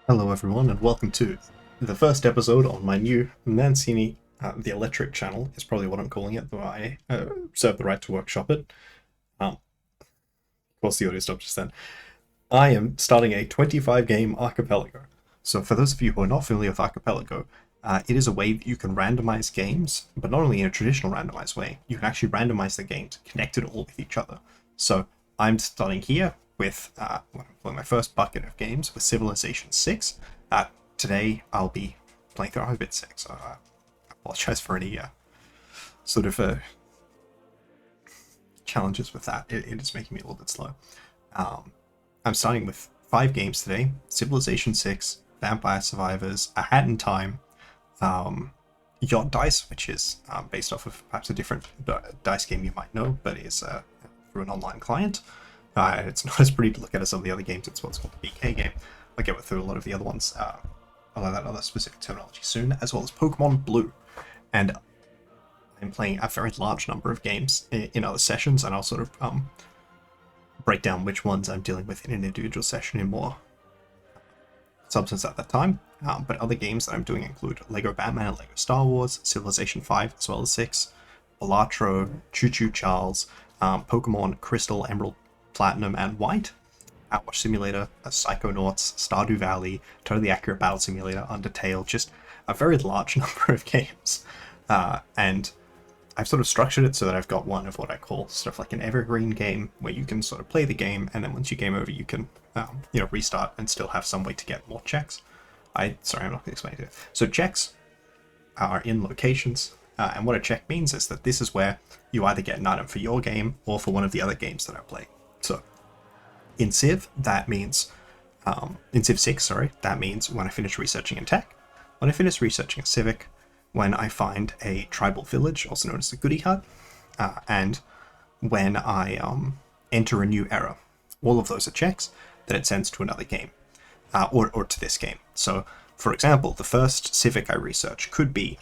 Hello everyone and welcome to the first episode on my new Mancini, the Electric channel is probably what I'm calling it, though I reserve the right to workshop it. Of course the audio stopped just then. I am starting a 25 game archipelago. So for those of you who are not familiar with archipelago, it is a way that you can randomize games, but not only in a traditional randomized way, you can actually randomize the games connected all with each other. So I'm starting here with my first bucket of games with Civilization 6. Today I'll be playing through. I'm a bit sick, so I apologize for any sort of challenges with that. It is making me a little bit slow. I'm starting with 5 games today: Civilization 6, Vampire Survivors, A Hat in Time, Yacht Dice, which is based off of perhaps a different dice game you might know, but is through an online client. It's not as pretty to look at as some of the other games. It's what's called the BK game. I'll get through a lot of the other ones. I'll learn that other specific terminology soon, as well as Pokemon Blue. And I'm playing a very large number of games in other sessions, and I'll sort of break down which ones I'm dealing with in an individual session in more substance at that time. But other games that I'm doing include Lego Batman, Lego Star Wars, Civilization 5, as well as 6, Balatro, Choo Choo Charles, Pokemon Crystal, Emerald, Platinum, and White, Outwatch Simulator, Psychonauts, Stardew Valley, Totally Accurate Battle Simulator, Undertale, just a very large number of games. And I've sort of structured it so that I've got one of what I call sort of like an evergreen game, where you can sort of play the game, and then once you game over, you can restart and still have some way to get more checks. Sorry, I'm not going to explain it. So checks are in locations, and what a check means is that this is where you either get an item for your game or for one of the other games that I play. So in Civ, that means in Civ 6, that means when I finish researching in tech, when I finish researching a civic, when I find a tribal village, also known as the Goody Hut, and when I enter a new era. All of those are checks that it sends to another game, or to this game. So, for example, the first civic I research could be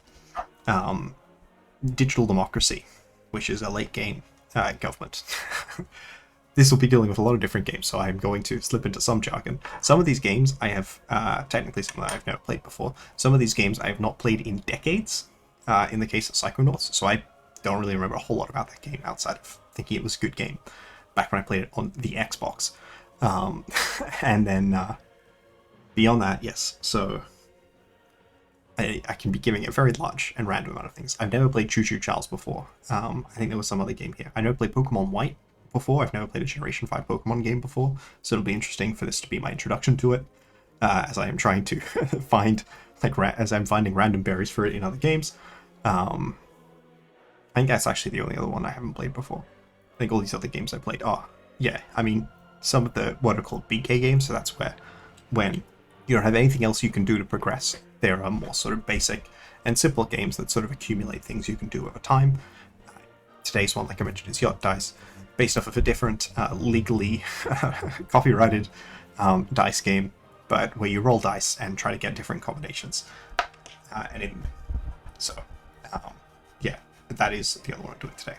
Digital Democracy, which is a late game government. This will be dealing with a lot of different games, so I'm going to slip into some jargon. Some of these games I have, technically some that I've never played before. Some of these games I have not played in decades, in the case of Psychonauts, so I don't really remember a whole lot about that game outside of thinking it was a good game back when I played it on the Xbox. And then beyond that, yes, so I can be giving a very large and random amount of things. I've never played Choo Choo Charles before. I think there was some other game here. I never played Pokemon White before. I've never played a Generation 5 Pokemon game before, so it'll be interesting for this to be my introduction to it, as I am trying to find, as I'm finding random berries for it in other games. I think that's actually the only other one I haven't played before. I think all these other games I played I mean, some of the what are called BK games, so that's where when you don't have anything else you can do to progress, there are more sort of basic and simple games that sort of accumulate things you can do over time. Today's one, like I mentioned, is Yacht Dice, based off of a different, legally copyrighted dice game, but where you roll dice and try to get different combinations. Yeah, that is the other one I'm doing today.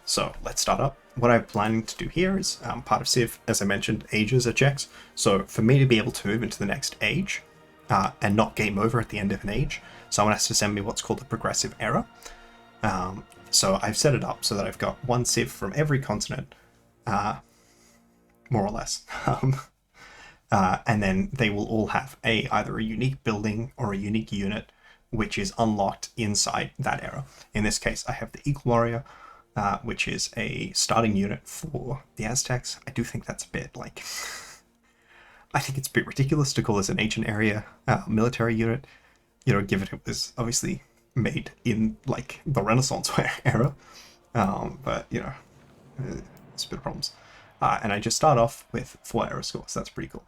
So let's start up. What I'm planning to do here is, part of Civ, as I mentioned, ages are checks. So for me to be able to move into the next age, and not game over at the end of an age, someone has to send me what's called a progressive error. So I've set it up so that I've got one civ from every continent, more or less. And then they will all have either a unique building or a unique unit, which is unlocked inside that era. In this case, I have the Eagle Warrior, which is a starting unit for the Aztecs. I do think that's a bit I think it's a bit ridiculous to call this an ancient area military unit, given it was obviously made in the Renaissance era, but it's a bit of problems. And I just start off with 4 error scores. That's pretty cool.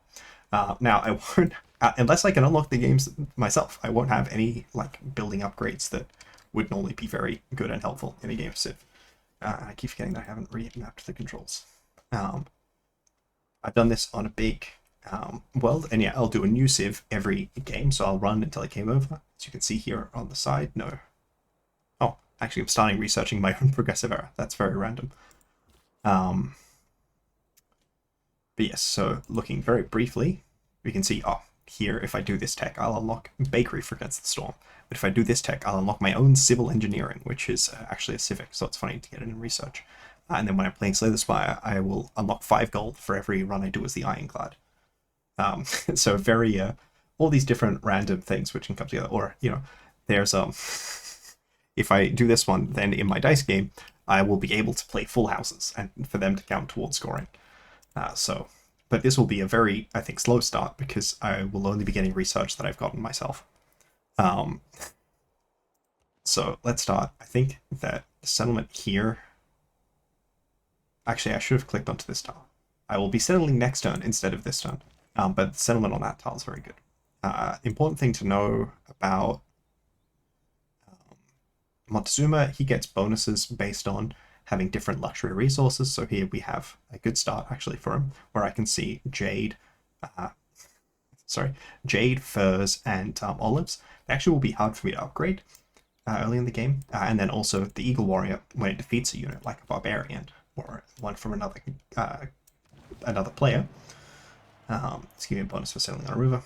Now I won't, unless I can unlock the games myself, I won't have any building upgrades that would normally be very good and helpful in a game of Civ. I keep forgetting that I haven't remapped the controls. I've done this on a big world, and yeah, I'll do a new Civ every game, so I'll run until I came over. As you can see here on the side, no. Oh, actually, I'm starting researching my own progressive error. That's very random. But yes, so looking very briefly, we can see, here, if I do this tech, I'll unlock bakery for Against the Storm. But if I do this tech, I'll unlock my own civil engineering, which is actually a civic, so it's funny to get it in research. And then when I'm playing Slay the Spire, I will unlock 5 gold for every run I do as the Ironclad. So very, all these different random things which can come together. Or, there's, if I do this one, then in my dice game, I will be able to play full houses and for them to count towards scoring. But this will be a very, I think, slow start because I will only be getting research that I've gotten myself. So let's start. I think that the settlement here... Actually, I should have clicked onto this tile. I will be settling next turn instead of this turn. But the settlement on that tile is very good. Important thing to know about Montezuma, he gets bonuses based on having different luxury resources. So here we have a good start actually for him, where I can see Jade, furs, and olives. They actually will be hard for me to upgrade early in the game. And then also the Eagle Warrior, when it defeats a unit like a Barbarian or one from another player. Let's give me a bonus for sailing on a river.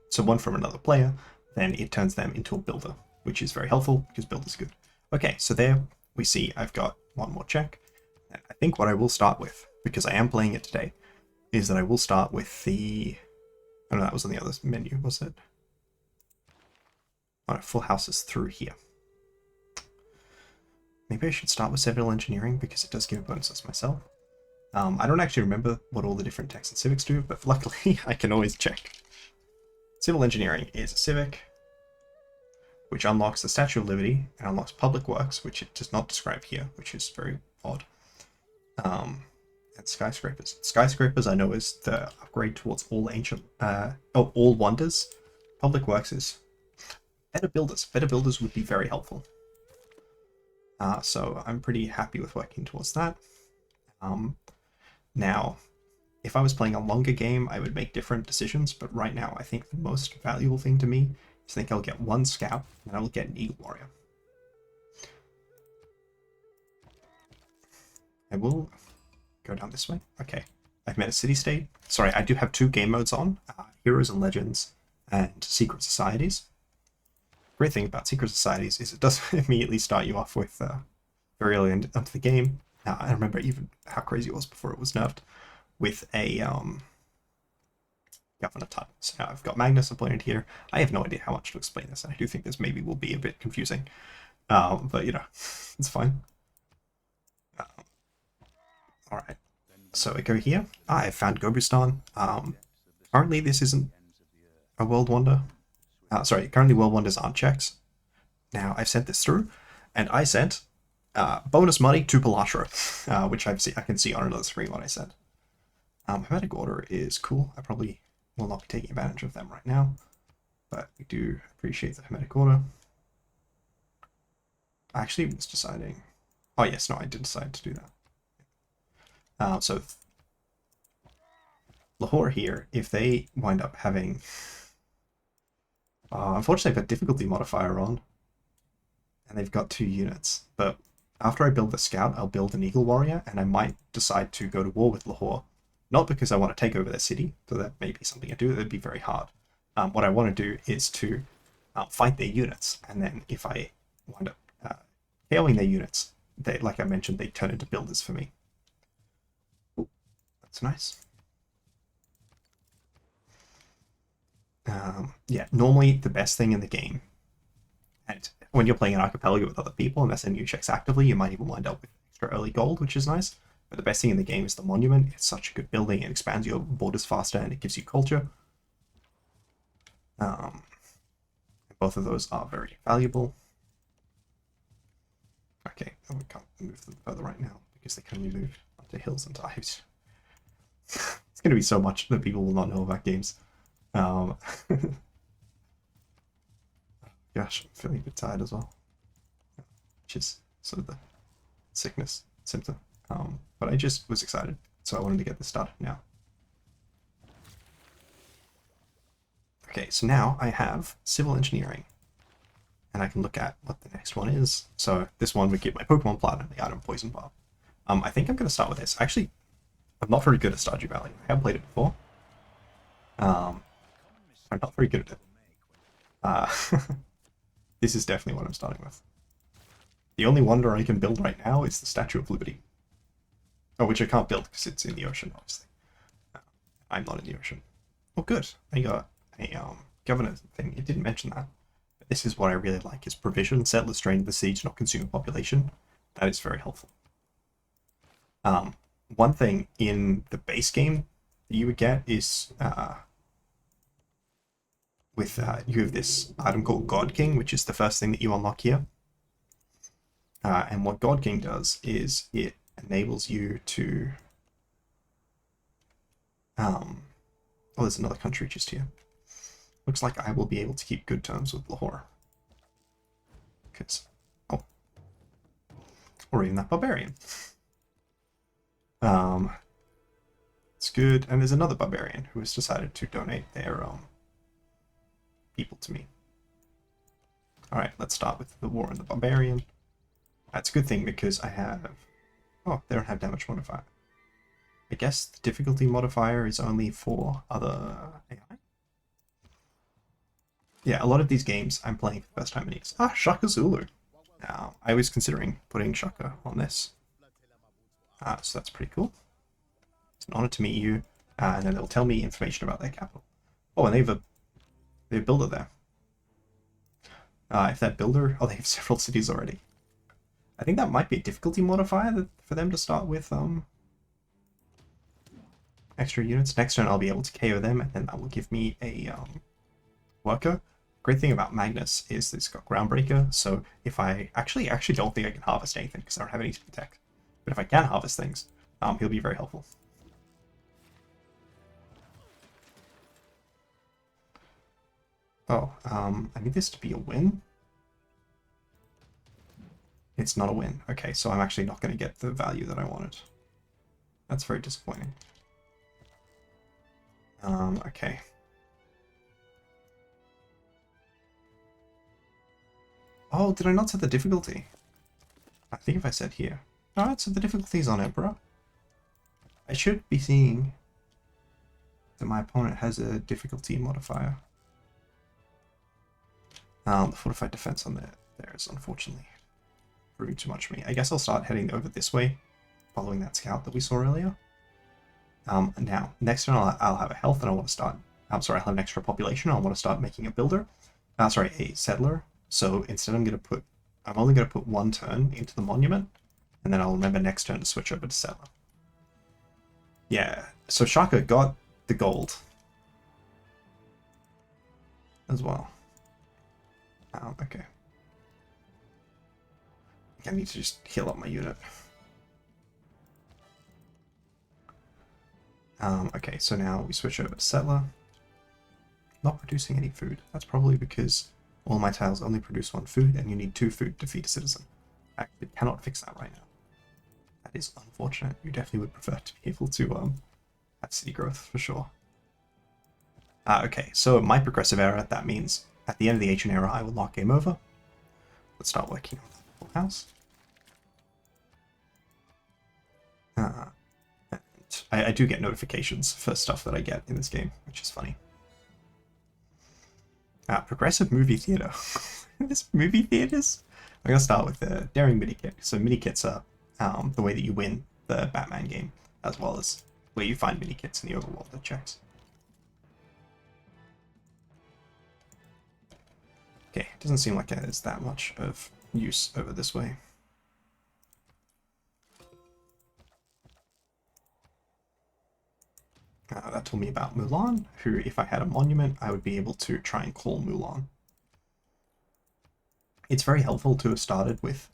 So one from another player, then it turns them into a builder, which is very helpful because builder's good. Okay, so there we see I've got one more check. And I think what I will start with, because I am playing it today, is that I will start with the... Oh no, that was on the other menu, was it? Oh no, full house is through here. Maybe I should start with civil engineering because it does give bonuses myself. I don't actually remember what all the different techs and civics do, but luckily I can always check. Civil engineering is a civic, which unlocks the Statue of Liberty and unlocks public works, which it does not describe here, which is very odd. And skyscrapers. Skyscrapers I know is the upgrade towards all ancient, all wonders. Public works is better builders. Better builders would be very helpful. So I'm pretty happy with working towards that. Now, if I was playing a longer game, I would make different decisions, but right now I think the most valuable thing to me is I think I'll get one scout, and I will get an Eagle Warrior. I will go down this way. Okay, I've met a city-state. Sorry, I do have 2 game modes on, Heroes and Legends and Secret Societies. Great thing about Secret Societies is it does immediately start you off with very early into the game. I remember even how crazy it was before it was nerfed with a Governor Tut. So now I've got Magnus appointed here. I have no idea how much to explain this, and I do think this maybe will be a bit confusing. But it's fine. Alright, so I go here. I have found Gobustan. Currently this isn't a world wonder. Currently world wonders aren't checks. Now I've sent this through, and I sent bonus money to Palatra, which I can see on another screen what I sent. Hermetic Order is cool. I probably will not be taking advantage of them right now, but we do appreciate the Hermetic Order. I actually was deciding... Oh yes, no, I did decide to do that. So Lahore here, if they wind up having... unfortunately I've got difficulty modifier on, and they've got 2 units, but after I build the scout, I'll build an Eagle Warrior, and I might decide to go to war with Lahore. Not because I want to take over their city, so that may be something I do, that'd be very hard. What I want to do is to fight their units, and then if I wind up KOing their units, they, like I mentioned, they turn into builders for me. Ooh, that's nice. Yeah, normally the best thing in the game, and when you're playing an archipelago with other people and they're sending you checks actively, you might even wind up with extra early gold, which is nice. But the best thing in the game is the monument. It's such a good building. It expands your borders faster and it gives you culture. Both of those are very valuable. Okay, we can't move them further right now because they can only move onto hills and dives. It's going to be so much that people will not know about games. Gosh, I'm feeling a bit tired as well, which is sort of the sickness symptom. But I just was excited, so I wanted to get this started now. Okay, so now I have civil engineering, and I can look at what the next one is. So this one would give my Pokemon Platinum the item Poison Bar. I think I'm going to start with this. Actually, I'm not very good at Stardew Valley. I have played it before, I'm not very good at it. This is definitely what I'm starting with. The only wonder I can build right now is the Statue of Liberty. Oh, which I can't build because it's in the ocean, obviously. I'm not in the ocean. Oh, good. I got a governor thing. It didn't mention that. But this is what I really like: is provision. Settlers drain the siege, not consume population. That is very helpful. One thing in the base game that you would get is you have this item called God King, which is the first thing that you unlock here. And what God King does is it enables you to oh, there's another country just here. Looks like I will be able to keep good terms with Lahore. Because, oh, or even that barbarian. It's good. And there's another barbarian who has decided to donate their people to me. Alright, let's start with the war and the barbarian. That's a good thing because I have... Oh, they don't have damage modifier. I guess the difficulty modifier is only for other AI? Yeah, a lot of these games I'm playing for the first time in years. Ah, Shaka Zulu. Now, I was considering putting Shaka on this. So that's pretty cool. It's an honor to meet you. And then they'll tell me information about their capital. Oh, and they have a builder there. If that builder... Oh, they have several cities already. I think that might be a difficulty modifier for them to start with extra units. Next turn I'll be able to KO them, and then that will give me a worker. Great thing about Magnus is that it's got Groundbreaker, so if I... Actually don't think I can harvest anything, because I don't have any tech. But if I can harvest things, he'll be very helpful. Oh, I need this to be a win. It's not a win. Okay, so I'm actually not going to get the value that I wanted. That's very disappointing. Okay. Oh, did I not set the difficulty? I think if I said here. Alright, so the difficulty's on Emperor. I should be seeing that my opponent has a difficulty modifier. The fortified defense on there is unfortunately proving too much for me. I guess I'll start heading over this way, following that scout that we saw earlier. Now, next turn I'll have a health and I want to start... I'm sorry, I'll have an extra population. I want to start making a builder. Sorry, a settler. So instead I'm only going to put one turn into the monument, and then I'll remember next turn to switch over to settler. Yeah, so Shaka got the gold as well. Okay. I need to just heal up my unit. Okay, so now we switch over to settler. Not producing any food. That's probably because all my tiles only produce one food, and you need 2 food to feed a citizen. I cannot fix that right now. That is unfortunate. You definitely would prefer to be able to have city growth for sure. Okay, so my progressive era, that means at the end of the ancient era, I will lock game over. Let's start working on the full house. And I do get notifications for stuff that I get in this game, which is funny. Progressive movie theater. This movie theaters? I'm going to start with the Daring Mini Kit. So mini kits are the way that you win the Batman game, as well as where you find mini kits in the overworld that checks. Okay, it doesn't seem like there's that much of use over this way. That told me about Mulan, who, if I had a monument, I would be able to try and call Mulan. It's very helpful to have started with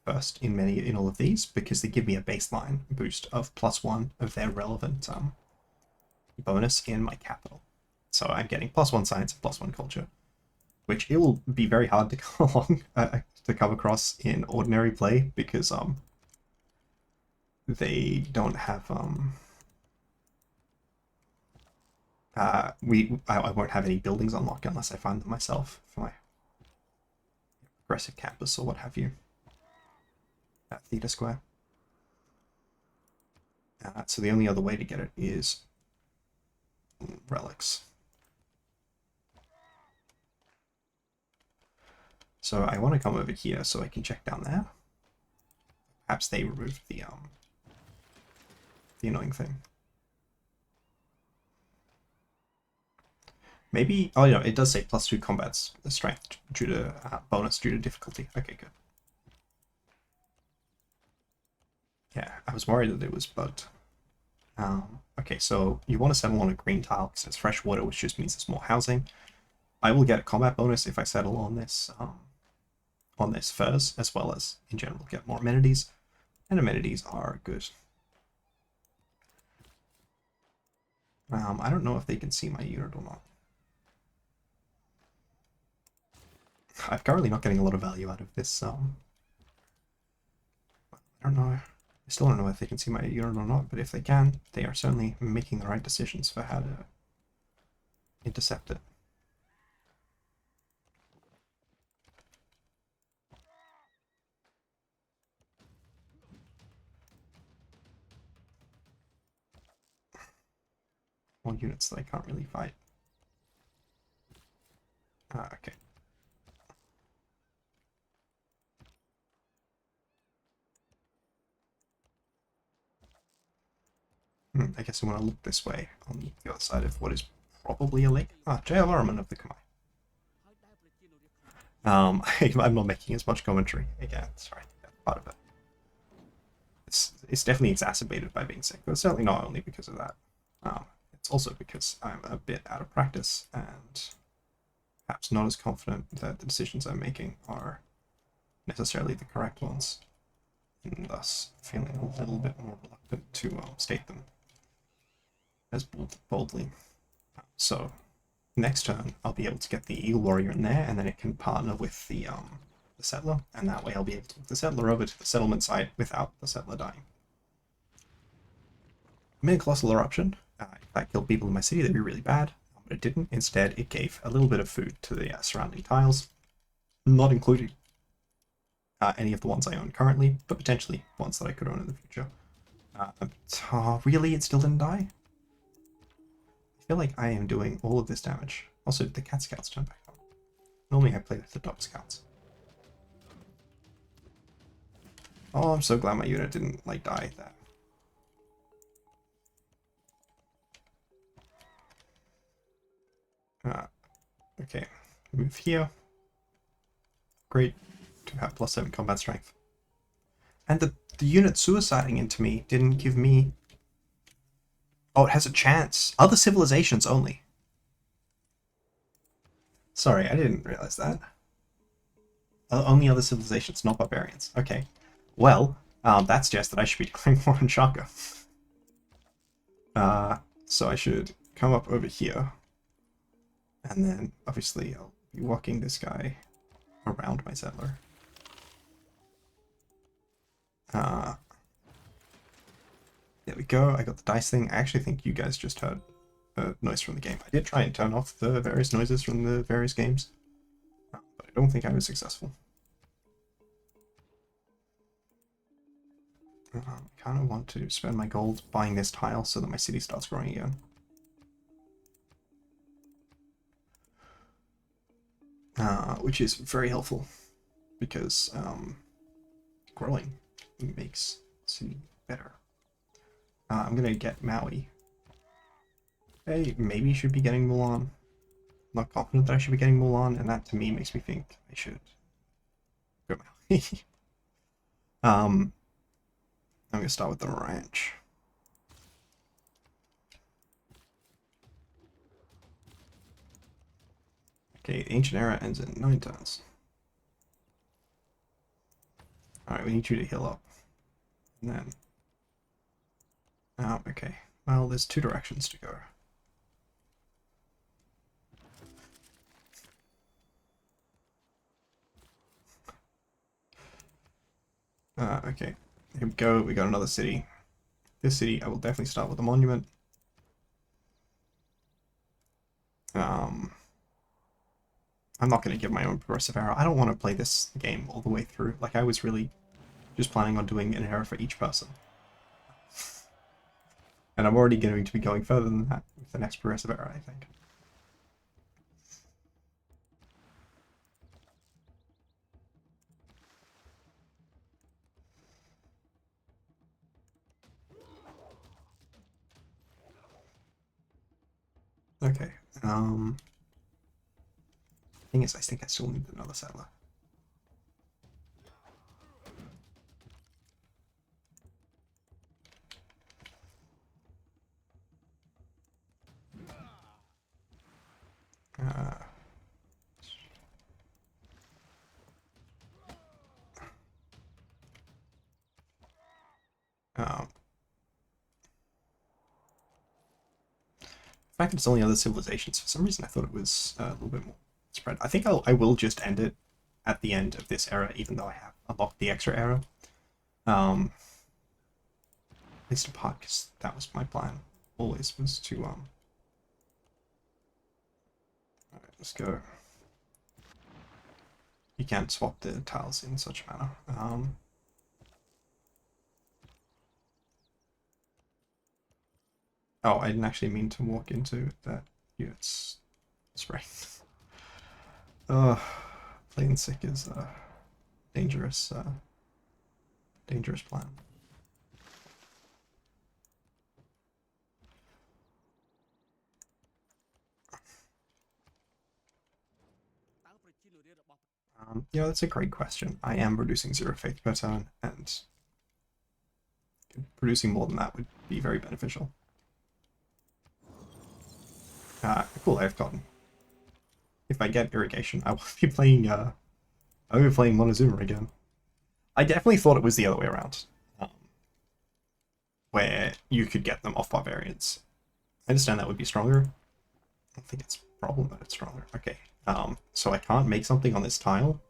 first in all of these, because they give me a baseline boost of +1 of their relevant bonus in my capital. So I'm getting +1 science and +1 culture, which it will be very hard to come along to come across in ordinary play, because they don't have I won't have any buildings unlocked unless I find them myself for my progressive campus or what have you at Theatre Square. So the only other way to get it is relics. So I want to come over here so I can check down there. Perhaps they removed the annoying thing. Maybe, oh yeah, it does say +2 combat strength due to bonus due to difficulty. Okay, good. Yeah, I was worried that it was bugged. Okay, so you want to settle on a green tile because it's fresh water, which just means there's more housing. I will get a combat bonus if I settle on this furs, as well as in general get more amenities, and amenities are good. I don't know if they can see my unit or not. I'm currently not getting a lot of value out of this. I don't know. I still don't know if they can see my unit or not, but if they can, they are certainly making the right decisions for how to intercept it. More units that I can't really fight. Okay. I guess I want to look this way on the other side of what is probably a lake. JLRman of the Kamai. I'm not making as much commentary. Again, sorry, that's part of it. It's definitely exacerbated by being sick, but certainly not only because of that. It's also because I'm a bit out of practice and perhaps not as confident that the decisions I'm making are necessarily the correct ones, and thus feeling a little bit more reluctant to state them as boldly. So next turn I'll be able to get the Eagle Warrior in there, and then it can partner with the settler, and that way I'll be able to move the settler over to the settlement site without the settler dying. I made a colossal eruption. If that killed people in my city, that'd be really bad, but it didn't. Instead, it gave a little bit of food to the surrounding tiles, not including any of the ones I own currently, but potentially ones that I could own in the future. Really, it still didn't die? I feel like I am doing all of this damage. Also, the cat scouts turn back on. Normally I play with the dog scouts. Oh, I'm so glad my unit didn't, like, die there. Okay, move here. Great to have +7 combat strength. And the unit suiciding into me didn't give me... Oh, it has a chance. Other civilizations only. Sorry, I didn't realize that. Only other civilizations, not barbarians. Okay. Well, that suggests that I should be declaring war on Shaka. So I should come up over here. And then, obviously, I'll be walking this guy around my settler. There we go. I got the dice thing. I actually think you guys just heard a noise from the game. I did try and turn off the various noises from the various games, but I don't think I was successful. I kind of want to spend my gold buying this tile so that my city starts growing again. Which is very helpful because growing makes the city better. I'm gonna get Maui. I maybe should be getting Mulan. Not confident that I should be getting Mulan, and that to me makes me think I should go Maui. I'm gonna start with the ranch. Okay, the Ancient Era ends in 9 turns. Alright, we need you to heal up. And then... Oh, okay. Well, there's 2 directions to go. Okay. Here we go. We got another city. This city, I will definitely start with a monument. I'm not going to give my own progressive era. I don't want to play this game all the way through. Like, I was really just planning on doing an era for each person. And I'm already going to be going further than that with the next progressive era, I think. Okay. Thing is, I think I still need another settler. Uh, um, the fact that it's only other civilizations, for some reason I thought it was a little bit more spread. I think I will just end it at the end of this era, even though I have unlocked the extra era. At least in part, because that was my plan. Always was to Alright, let's go. You can't swap the tiles in such a manner. Oh, I didn't actually mean to walk into that unit's spray. Playing sick is a dangerous, dangerous plan. Yeah, that's a great question. I am reducing 0 faith per turn, and producing more than that would be very beneficial. Cool, I have cotton. If I get irrigation, I will be playing, I will be playing Montezuma again. I definitely thought it was the other way around, where you could get them off barbarians. I understand that would be stronger. I don't think it's a problem that it's stronger. Okay, so I can't make something on this tile,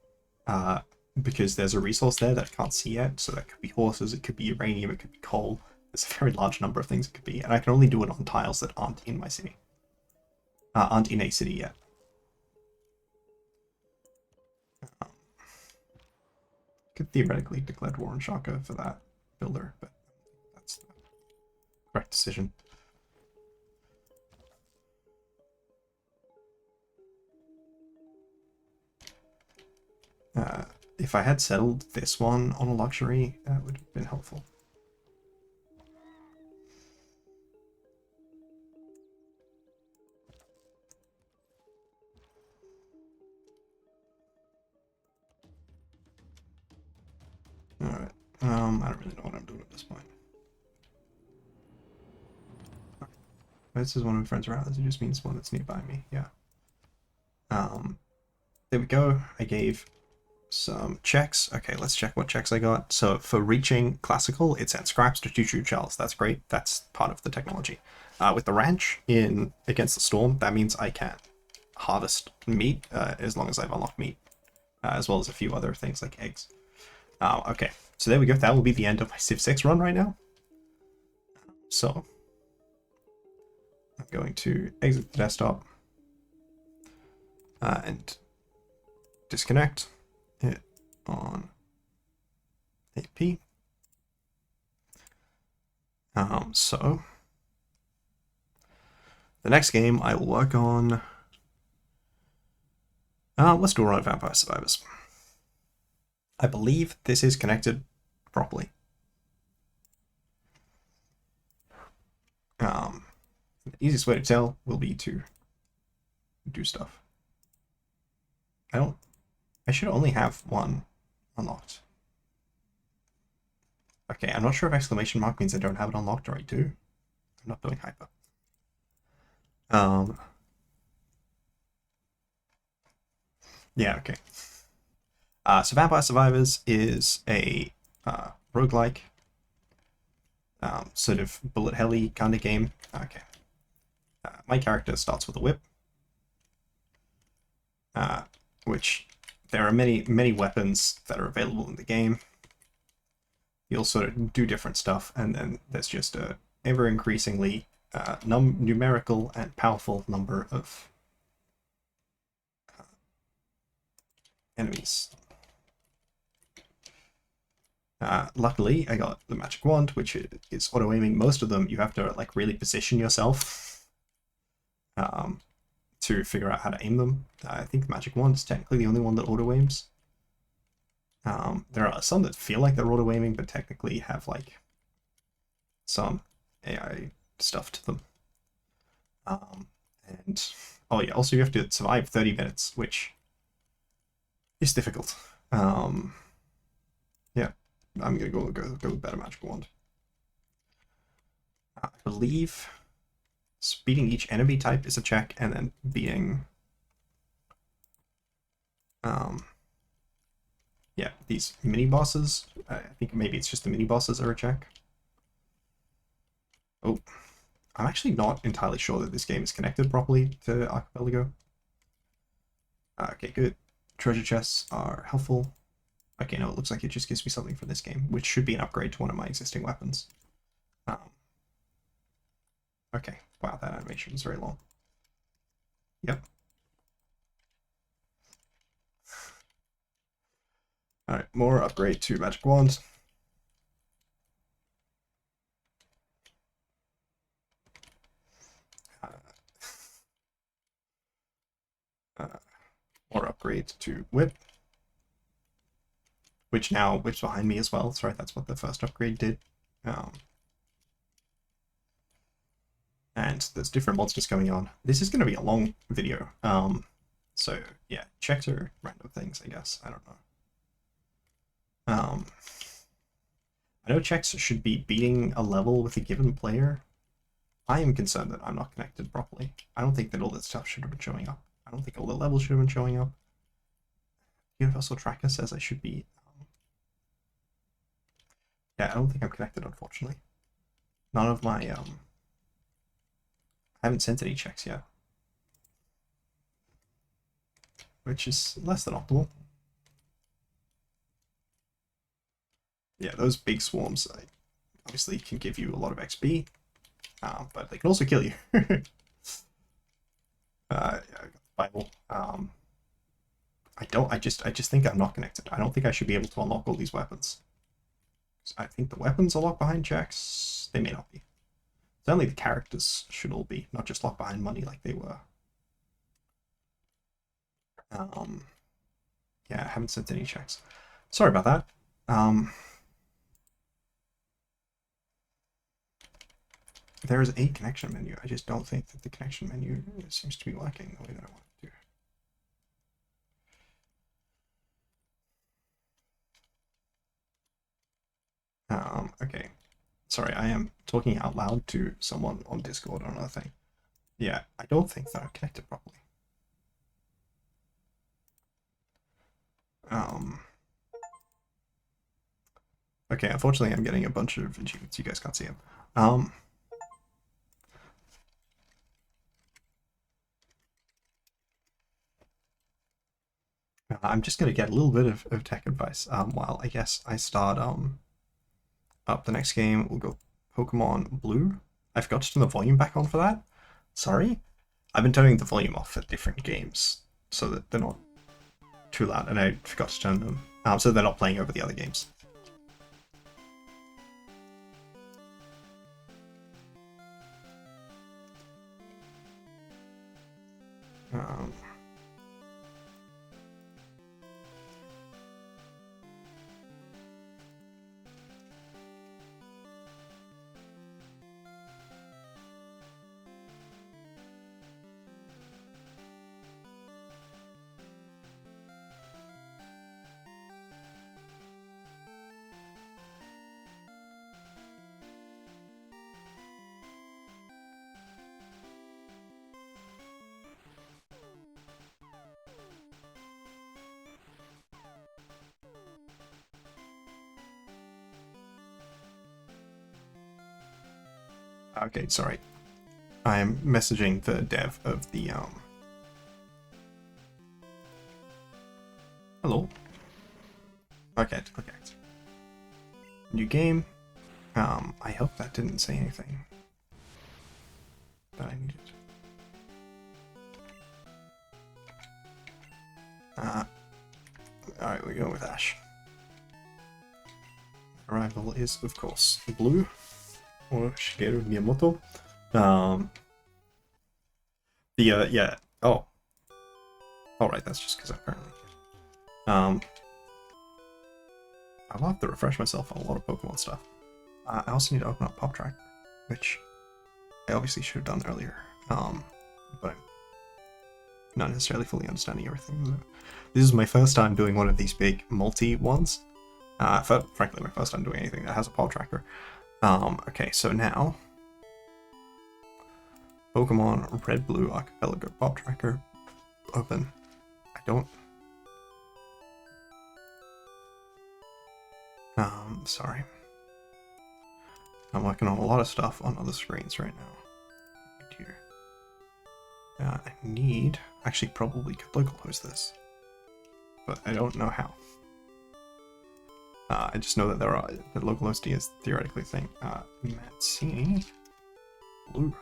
because there's a resource there that I can't see yet, so that could be horses, it could be uranium, it could be coal. There's a very large number of things it could be, and I can only do it on tiles that aren't in my city. Aren't in a city yet. Could theoretically declare war on Shaka for that builder, but that's the correct decision. If I had settled this one on a luxury, that would have been helpful. Alright, I don't really know what I'm doing at this point. This is one of my friends around, it just means one that's nearby me, yeah. There we go, I gave some checks. Okay, let's check what checks I got. So for reaching classical, it sent scraps to two shells. That's great. That's part of the technology. With the ranch in against the storm, that means I can harvest meat as long as I've unlocked meat, as well as a few other things like eggs. Okay, so there we go. That will be the end of my Civ 6 run right now. So I'm going to exit the desktop and disconnect it on AP. So the next game I will work on. Let's do a run of Vampire Survivors. I believe this is connected properly. The easiest way to tell will be to do stuff. I should only have one unlocked. Okay, I'm not sure if exclamation mark means I don't have it unlocked or I do. I'm not doing hyper. Yeah, okay. So Vampire Survivors is a roguelike, sort of bullet helly kind of game. Okay. My character starts with a whip, which there are many weapons that are available in the game. You'll sort of do different stuff, and then there's just a ever increasingly numerical and powerful number of enemies. Luckily, I got the magic wand, which is auto-aiming. Most of them, you have to like really position yourself to figure out how to aim them. I think the magic wand is technically the only one that auto-aims. There are some that feel like they're auto-aiming, but technically have like some AI stuff to them. And And oh yeah, also you have to survive 30 minutes, which is difficult. Yeah, I'm gonna go with better magic wand. I believe beating each enemy type is a check, and then beating yeah, these mini bosses. I think maybe it's just the mini bosses are a check. Oh, I'm actually not entirely sure that this game is connected properly to Archipelago. Okay, good. Treasure chests are helpful. Okay, no, it looks like it just gives me something from this game, which should be an upgrade to one of my existing weapons. Okay, wow, that animation was very long. Yep. Alright, more upgrade to magic wand. More upgrade to whip, which now whips behind me as well. That's right, that's what the first upgrade did. And there's different monsters going on. This is going to be a long video. So yeah, checks are random things, I guess. I don't know. I know checks should be beating a level with a given player. I am concerned that I'm not connected properly. I don't think that all that stuff should have been showing up. I don't think all the levels should have been showing up. Universal Tracker says I should be... Yeah, I don't think I'm connected, unfortunately. None of my... I haven't sent any checks yet. Which is less than optimal. Yeah, those big swarms obviously can give you a lot of XP, but they can also kill you. Yeah, I got the Bible. I just think I'm not connected. I don't think I should be able to unlock all these weapons. I think the weapons are locked behind checks. They may not be. Certainly the characters should all be, not just locked behind money like they were. Yeah, I haven't sent any checks. Sorry about that. There is a connection menu. I just don't think that the connection menu seems to be working the way that I want it to. Okay. Sorry, I am talking out loud to someone on Discord on another thing. Yeah, I don't think that I'm connected properly. Okay, unfortunately I'm getting a bunch of achievements. You guys can't see them. I'm just gonna get a little bit of tech advice while I guess I start up the next game. We'll go Pokemon Blue. I forgot to turn the volume back on for that. Sorry. I've been turning the volume off for different games so that they're not too loud, and I forgot to turn them so they're not playing over the other games. Okay, sorry. I'm messaging the dev of the Hello. Okay, to click X. New game. I hope that didn't say anything that I needed. Alright, we go with Ash. Arrival is, of course, Blue. Or Shigeru Miyamoto. Yeah. Oh. Alright, that's just because apparently. I'll have to refresh myself on a lot of Pokemon stuff. I also need to open up Pop Track, which I obviously should have done earlier. But I'm not necessarily fully understanding everything. So this is my first time doing one of these big multi ones. Frankly, my first time doing anything that has a pod tracker. Okay, so now Pokemon Red Blue Archipelago pod tracker open. I don't. Sorry. I'm working on a lot of stuff on other screens right now. Right here. I need, actually probably could localhost this, but I don't know how. I just know that that localhosting is theoretically a thing. Matsini Blue.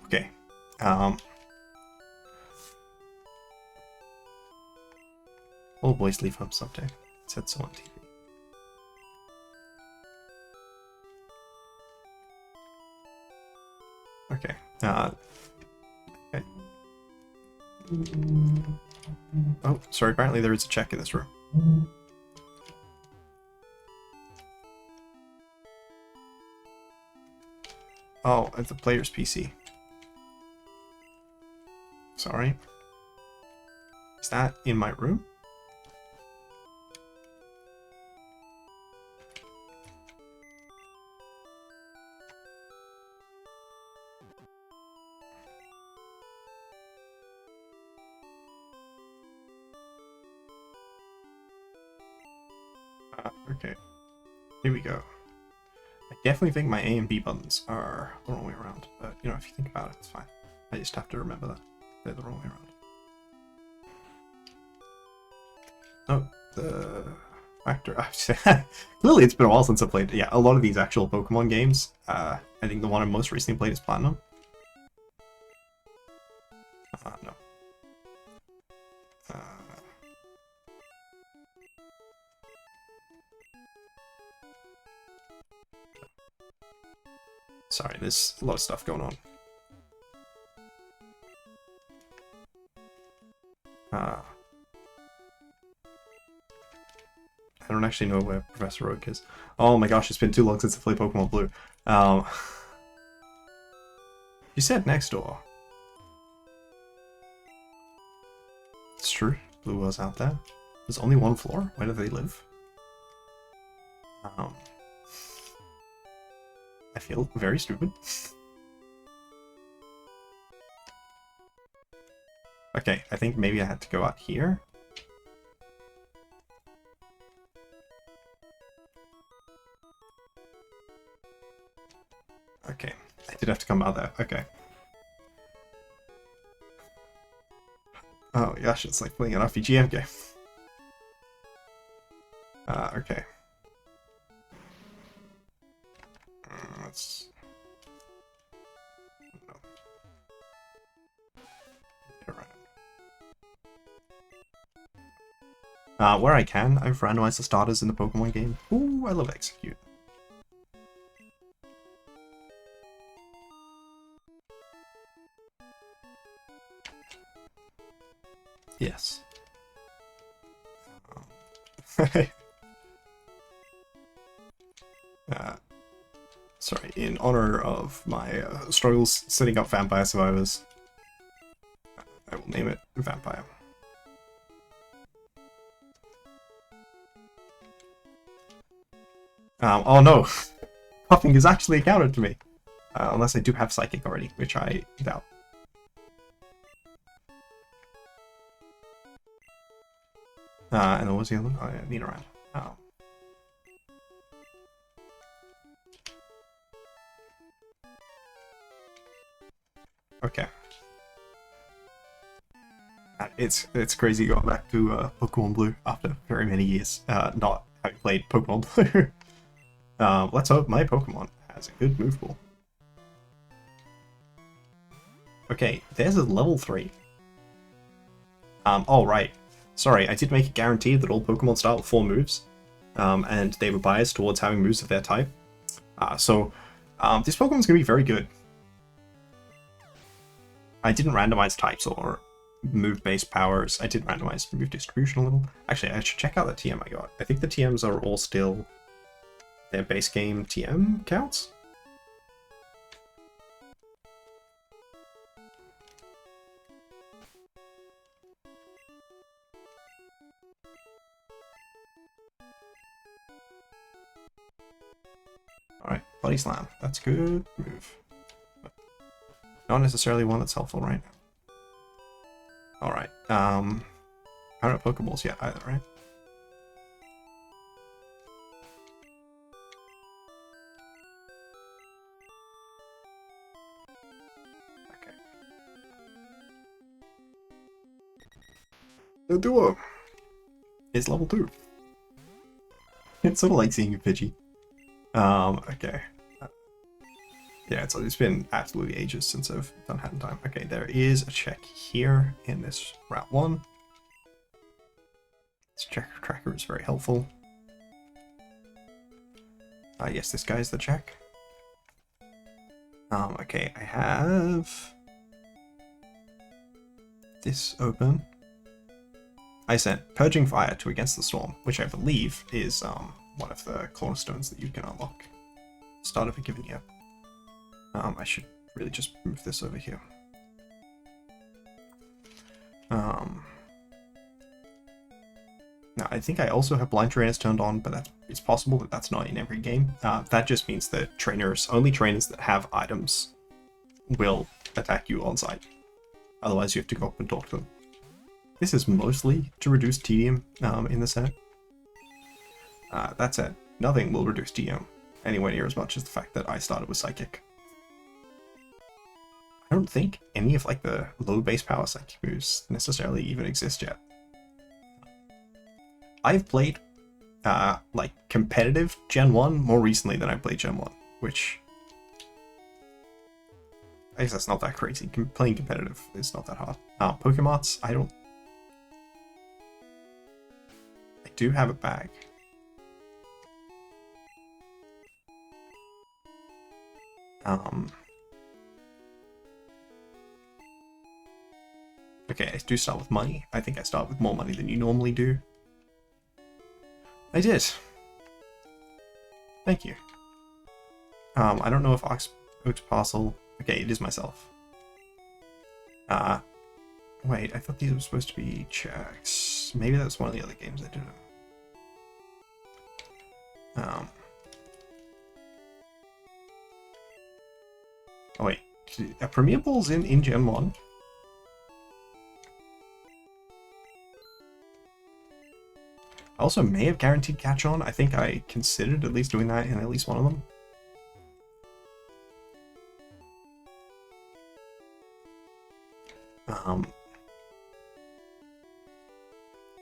Okay. All boys leave home someday. It said so on TV. Okay. Okay. Oh, sorry. Apparently there is a check in this room. Oh, it's the player's PC. Sorry. Is that in my room? Okay, here we go. I definitely think my A and B buttons are the wrong way around, but you know, if you think about it, it's fine. I just have to remember that they're the wrong way around. Oh, the factor. Clearly, it's been a while since I played. Yeah, a lot of these actual Pokemon games. I think the one I most recently played is Platinum. No. Sorry, there's a lot of stuff going on. I don't actually know where Professor Oak is. Oh my gosh, it's been too long since I played Pokemon Blue. You said next door. It's true. Blue was out there. There's only one floor. Where do they live? I feel very stupid. Okay, I think maybe I had to go out here. Okay, I did have to come out there. Okay. Oh gosh, it's like playing an RPG game. Okay. Let's... No. Where I can, I've randomized the starters in the Pokemon game. Ooh, I love Execute. Yes. Sorry, in honor of my struggles setting up Vampire Survivors, I will name it Vampire. Oh no! Puffing is actually accounted to me! Unless I do have Psychic already, which I doubt. And then what was the other one? Oh yeah, Need Around. Oh. Okay. It's crazy going back to Pokemon Blue after very many years not having played Pokemon Blue. Let's hope my Pokemon has a good move pool. Okay, there's a level 3. Oh right. Sorry, I did make a guarantee that all Pokemon start with 4 moves, and they were biased towards having moves of their type. So this Pokemon's going to be very good. I didn't randomize types or move-based powers. I did randomize move distribution a little. Actually, I should check out the TM I got. I think the TMs are all still their base game TM counts. Alright, Body Slam. That's a good move. Not necessarily one that's helpful right now. Alright, I don't have Pokeballs yet either, right? Okay. The duo is level 2. It's sort of like seeing a Pidgey. Okay. Yeah, it's been absolutely ages since I've done Hat in Time. Okay, there is a check here in this Route 1. This check tracker is very helpful. Yes, this guy's the check. Okay, I have this open. I sent Purging Fire to Against the Storm, which I believe is one of the cornerstones that you can unlock. Start of a given year. I should really just move this over here. Now, I think I also have Blind Trainers turned on, but it's possible that that's not in every game. That just means that only trainers that have items will attack you on sight. Otherwise, you have to go up and talk to them. This is mostly to reduce tedium in the set. That said, nothing will reduce tedium anywhere near as much as the fact that I started with Psychic. I don't think any of like the low base power Psychic moves necessarily even exist yet. I've played like competitive Gen 1 more recently than I played Gen 1, which I guess that's not that crazy. Playing competitive is not that hard. Pokemots, I do have a bag. Okay, I do start with money. I think I start with more money than you normally do. I did. Thank you. I don't know if Ox Parcel. Okay, it is myself. Wait, I thought these were supposed to be checks. Maybe that's one of the other games I did them. Oh wait, are Premier Balls in Gen 1? I also may have guaranteed catch on. I think I considered at least doing that in at least one of them.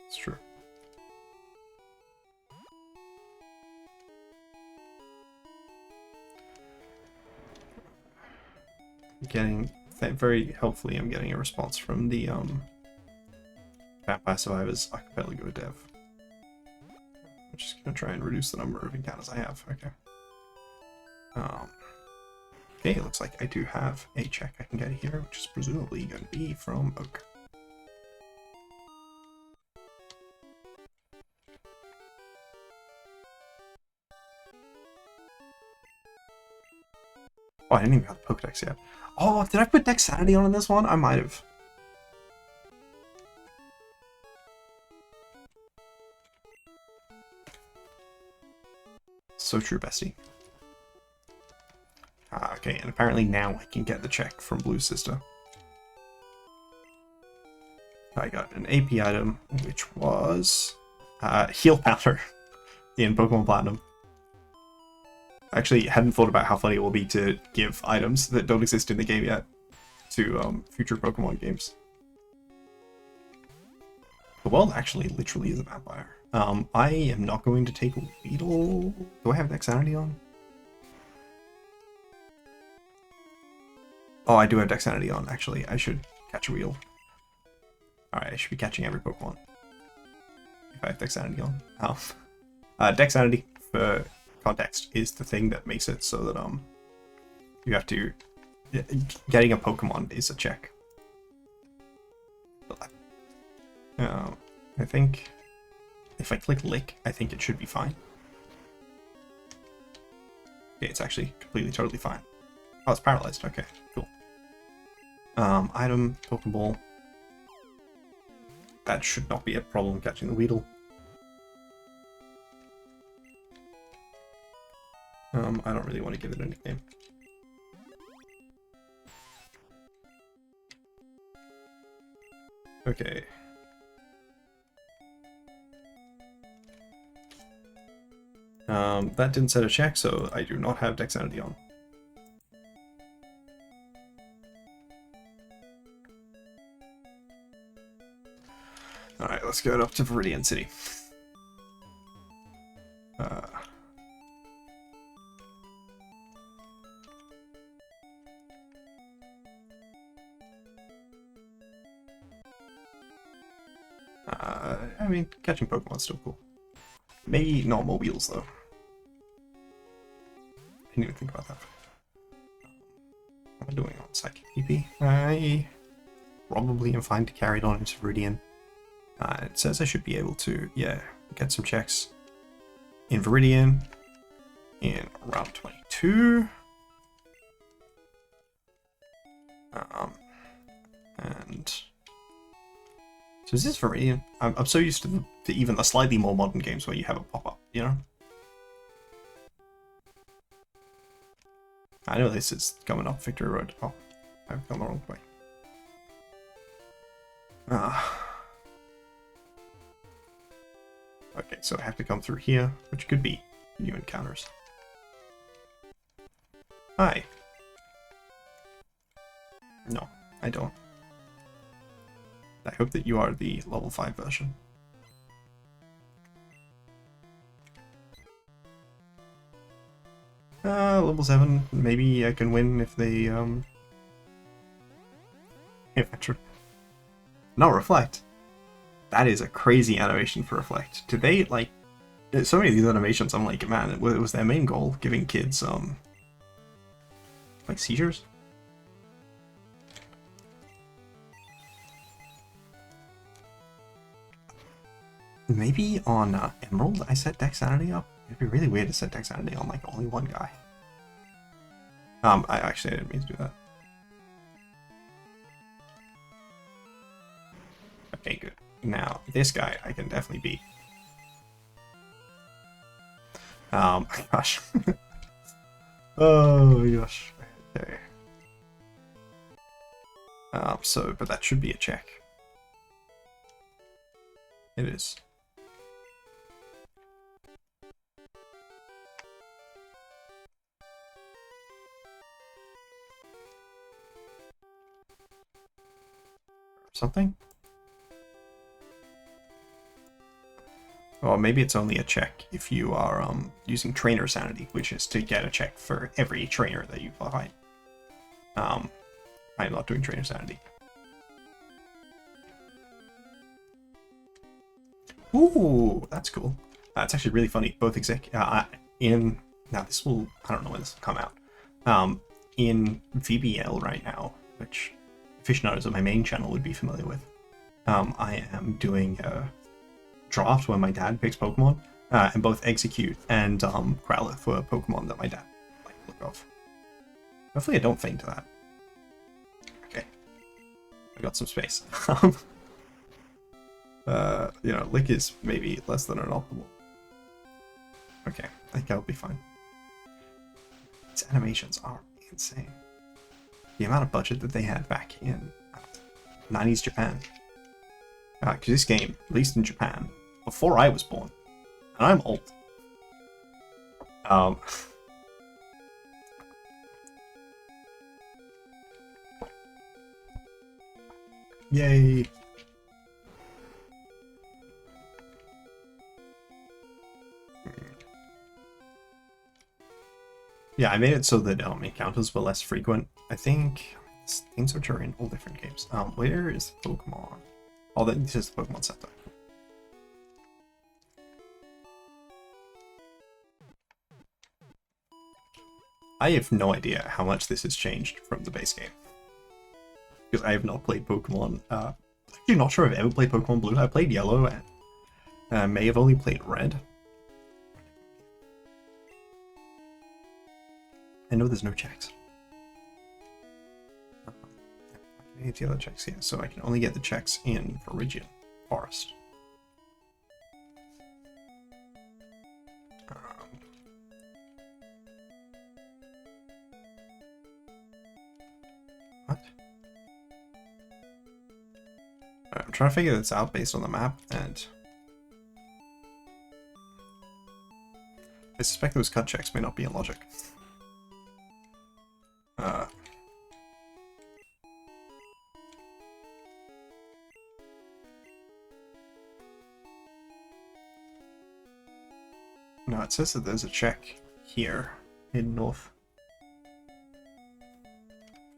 It's true. Very helpfully, I'm getting a response from the Vampire Survivors Archipelago dev. I'm just gonna try and reduce the number of encounters I have. Okay. Okay, it looks like I do have a check I can get here, which is presumably going to be from Oak. Oh, I didn't even have the Pokedex yet. Oh, did I put Dexterity on in this one? I might have. So true, bestie. Okay, and apparently now I can get the check from Blue Sister. I got an AP item, which was Heal Powder in Pokemon Platinum. I actually hadn't thought about how funny it will be to give items that don't exist in the game yet to future Pokemon games. The world actually literally is a vampire. I am not going to take Weedle. Do I have Dexterity on? Oh, I do have Dexterity on, actually. I should catch a Weedle. Alright, I should be catching every Pokemon if I have Dexterity on. Dexterity, for context, is the thing that makes it so that you have to... Getting a Pokemon is a check. I think if I click Lick, I think it should be fine. Yeah, it's actually completely, totally fine. Oh, it's paralyzed. Okay, cool. Item, Pokeball. That should not be a problem catching the Weedle. I don't really want to give it a nickname. Okay. That didn't set a check, so I do not have Dexterity on. Alright, let's go up to Viridian City. I mean, catching Pokemon's still cool. Maybe not more wheels, though. I didn't even think about that. What am I doing on Psychic PP? I probably am fine to carry it on into Viridian. It says I should be able to, yeah, get some checks in Viridian in round 22. And so is this Viridian? I'm so used to even the slightly more modern games where you have a pop-up, you know? I know this is coming up Victory Road. Oh, I've gone the wrong way. Okay, so I have to come through here, which could be new encounters. Hi. No, I don't. I hope that you are the level 5 version. Level 7, maybe I can win if they, if I try. No, Reflect. That is a crazy animation for Reflect. Did they, like, so many of these animations, I'm like, man, it was their main goal, giving kids, like, seizures? Maybe on Emerald I set Dexterity up? It'd be really weird to set Dexterity on, like, only one guy. I didn't mean to do that. Okay, good. Now, this guy I can definitely beat. Gosh. Oh, gosh. Okay. But that should be a check. It is. Something? Or maybe it's only a check if you are using Trainer Sanity, which is to get a check for every trainer that you fight. I'm not doing Trainer Sanity. Ooh, that's cool. It's actually really funny. Both now this will, I don't know when this will come out. In VBL right now, which aficionados of my main channel would be familiar with, I am doing a draft where my dad picks Pokemon, and both Execute and Growlithe for Pokemon that my dad like look off. Hopefully I don't faint to that. Okay. I got some space. You know, Lick is maybe less than an optimal. Okay, I think I'll be fine. These animations are insane. The amount of budget that they had back in 90s Japan. Because this game, released in Japan, before I was born. And I'm old. Yay! Yeah, I made it so that encounters were less frequent. I think things which are in all different games. Where is the Pokemon? Oh, this is the Pokemon Center. I have no idea how much this has changed from the base game. Because I have not played Pokemon. Actually not sure I've ever played Pokemon Blue. I played Yellow and may have only played Red. I know there's no checks. I need the other checks here, so I can only get the checks in Viridian Forest. What? I'm trying to figure this out based on the map, and I suspect those cut checks may not be in logic. No, it says that there's a check here in North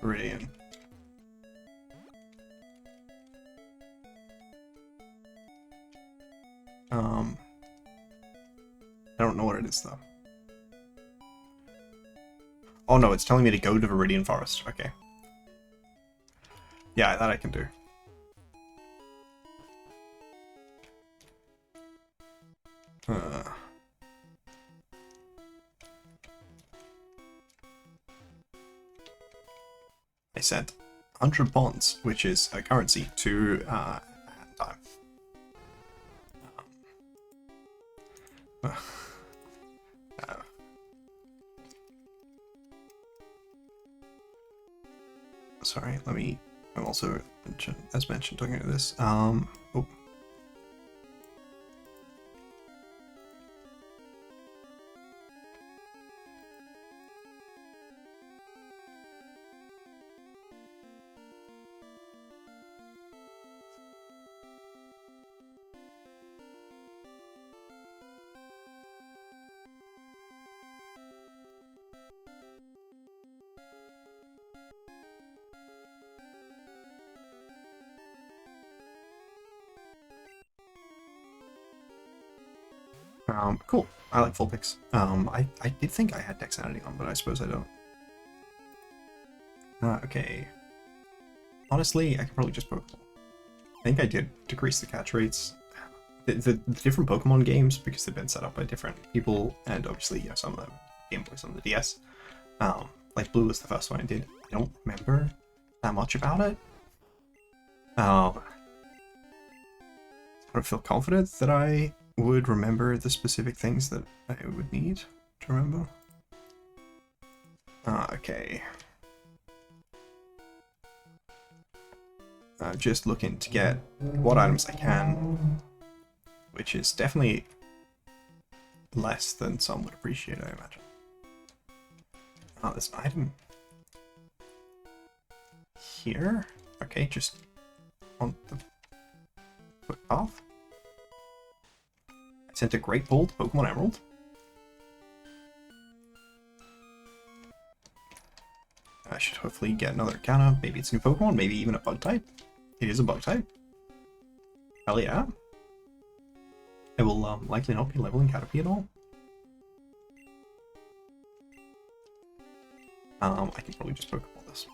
Viridian. I don't know what it is though. Oh no, it's telling me to go to Viridian Forest. Okay. Yeah, that I can do. I sent 100 bonds, which is a currency, to time. Sorry, let me. I'm also, as mentioned, talking about this. Oh. Cool. I like full picks. I did think I had Dexterity on, but I suppose I don't. Okay. Honestly, I could probably just Pokeball. I think I did decrease the catch rates. The different Pokemon games, because they've been set up by different people, and obviously, yeah, some of them Game Boy, some of the DS. Like Blue was the first one I did. I don't remember that much about it. I don't feel confident that I would remember the specific things that I would need to remember. Okay. I'm just looking to get what items I can, which is definitely less than some would appreciate, I imagine. There's an item here. Okay, just on the footpath. I sent a Great Ball to Pokemon Emerald. I should hopefully get another encounter. Maybe it's a new Pokemon, maybe even a bug type. It is a bug type. Hell yeah. I will likely not be leveling Caterpie at all. I can probably just Pokeball this.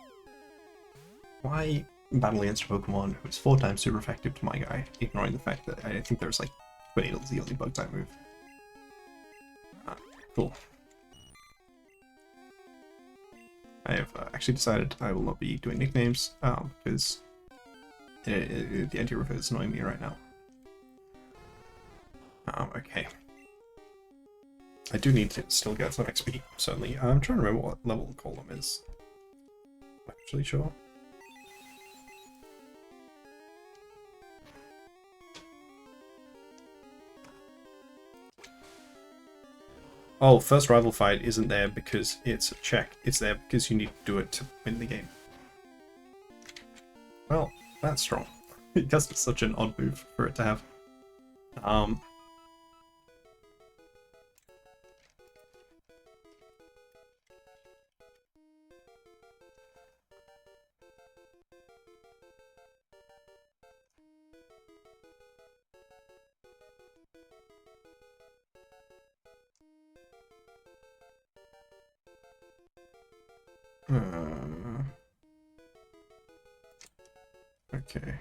Why battle against a Pokemon who is 4 times super effective to my guy, ignoring the fact that I think there's like Tornado's the only bug type move. Cool. I have actually decided I will not be doing nicknames because the anti-river is annoying me right now. Okay. I do need to still get some XP, certainly. I'm trying to remember what level the column is. I'm actually sure. Oh, first rival fight isn't there because it's a check. It's there because you need to do it to win the game. Well, that's strong. Because it's such an odd move for it to have. Okay.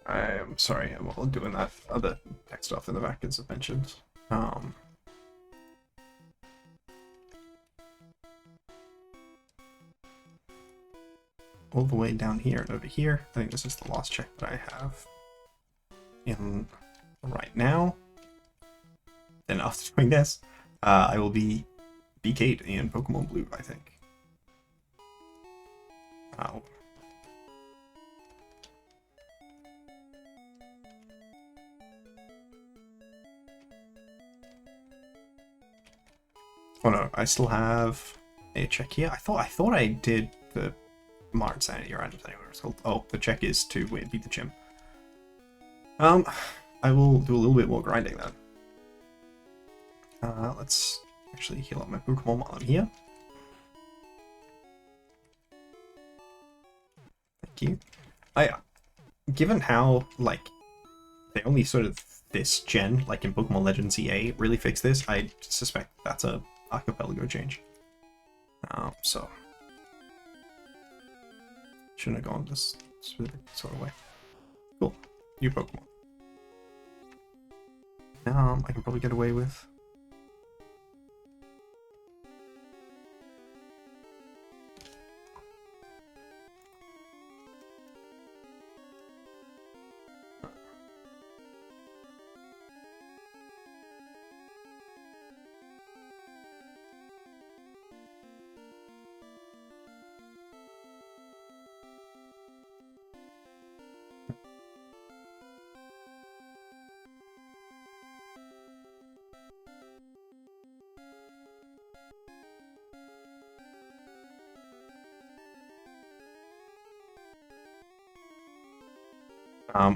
I'm sorry, I'm all doing that other tech stuff in the back as I mentioned. All the way down here and over here. I think this is the last check that I have in right now. Then after doing this, I will be BK'd in Pokemon Blue, I think. Oh. Oh no, I still have a check here. I thought I did the Modern Sanity or Random Sanity, whatever it's called. Oh, the check is to beat the gym. I will do a little bit more grinding then. Let's actually heal up my Pokemon while I'm here. Thank you. Given how, like, they only sort of this gen, like in Pokemon Legends EA, really fixed this, I suspect that's a archipelago change. So shouldn't have gone this specific sort of way. Cool. New Pokemon. I can probably get away with.